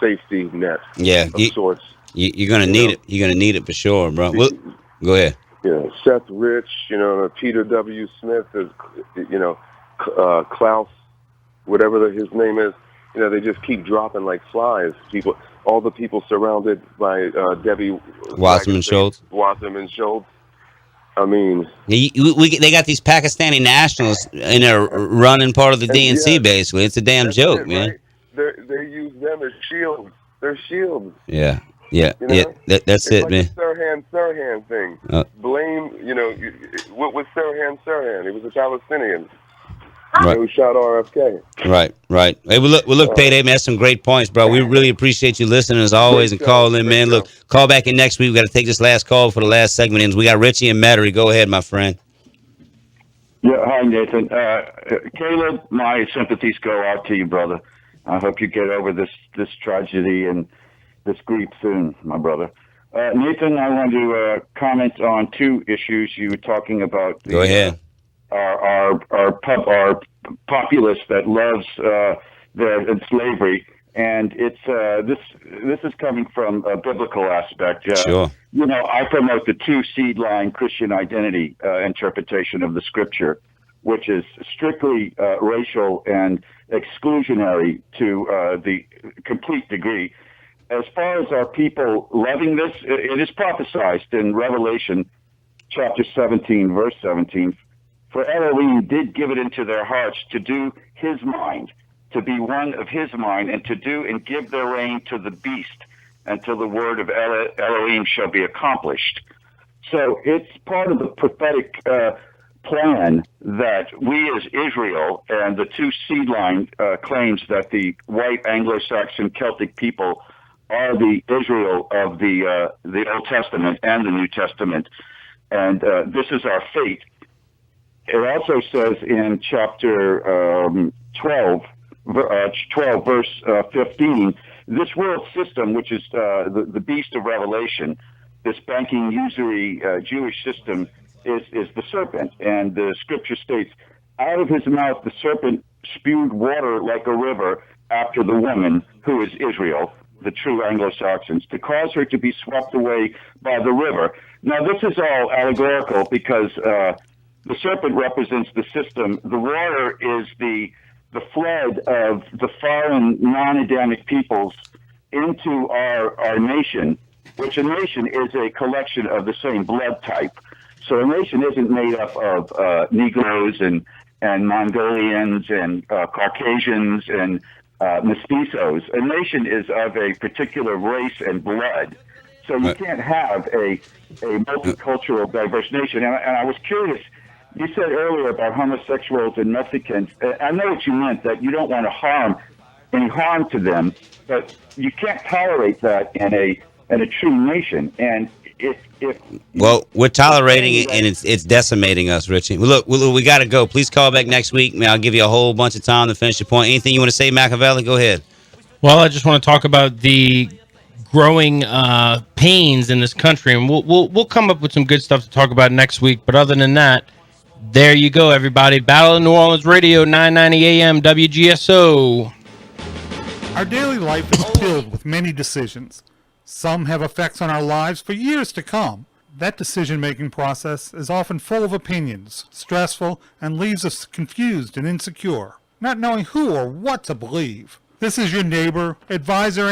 safety net of sorts. You're gonna need it. You're gonna need it for sure, bro. Well, go ahead. Seth Rich, Peter W. Smith, Klaus, whatever his name is. They just keep dropping like flies. All the people surrounded by Debbie Wasserman Schultz. I mean, they got these Pakistani nationals in there running part of the DNC. Basically, it's a damn joke, man. Right? They use them as shields. They're shields. Yeah. That's it, man. It's like the Sirhan thing. Blame, what was Sirhan? He was a Palestinian. Right. Who shot RFK. Right. Hey, look, Payday, man, that's some great points, bro. We really appreciate you listening as always and calling in, man. Look, call back in next week. We got to take this last call for the last segment. And we got Richie and Metairie. Go ahead, my friend. Yeah, hi, Nathan. Caleb, my sympathies go out to you, brother. I hope you get over this tragedy and this grief soon, my brother. Nathan, I want to comment on two issues you were talking about. Go ahead. Our populace that loves their slavery, and it's this is coming from a biblical aspect. Sure. I promote the two seed line Christian identity interpretation of the scripture, which is strictly racial and exclusionary to the complete degree. As far as our people loving this, it is prophesied in Revelation chapter 17, verse 17. For Elohim did give it into their hearts to do his mind, to be one of his mind, and to do and give their reign to the beast, until the word of Elohim shall be accomplished. So it's part of the prophetic plan that we as Israel, and the two seed line claims that the white Anglo-Saxon Celtic people are the Israel of the Old Testament and the New Testament. And this is our fate. It also says in chapter 12, verse 15, this world system, which is the beast of Revelation, this banking usury Jewish system, is the serpent. And the scripture states, out of his mouth the serpent spewed water like a river after the woman, who is Israel, the true Anglo-Saxons, to cause her to be swept away by the river. Now, this is all allegorical because the serpent represents the system. The water is the flood of the foreign non-Adamic peoples into our nation, which a nation is a collection of the same blood type. So a nation isn't made up of Negroes and Mongolians and Caucasians and mestizos. A nation is of a particular race and blood. So you can't have a multicultural, diverse nation. And I was curious, you said earlier about homosexuals and Mexicans. I know what you meant, that you don't want to harm any harm to them, but you can't tolerate that in a true nation. And well, we're tolerating it, and it's decimating us, Richie. Look, we got to go. Please call back next week. Man, I'll give you a whole bunch of time to finish your point. Anything you want to say, Machiavelli? Go ahead. Well, I just want to talk about the growing pains in this country, and we'll come up with some good stuff to talk about next week. But other than that, there you go, everybody. Battle of New Orleans Radio, 990 AM, WGSO. Our daily life is filled with many decisions. Some have effects on our lives for years to come. That decision-making process is often full of opinions, stressful, and leaves us confused and insecure, not knowing who or what to believe. This is your neighbor, advisor,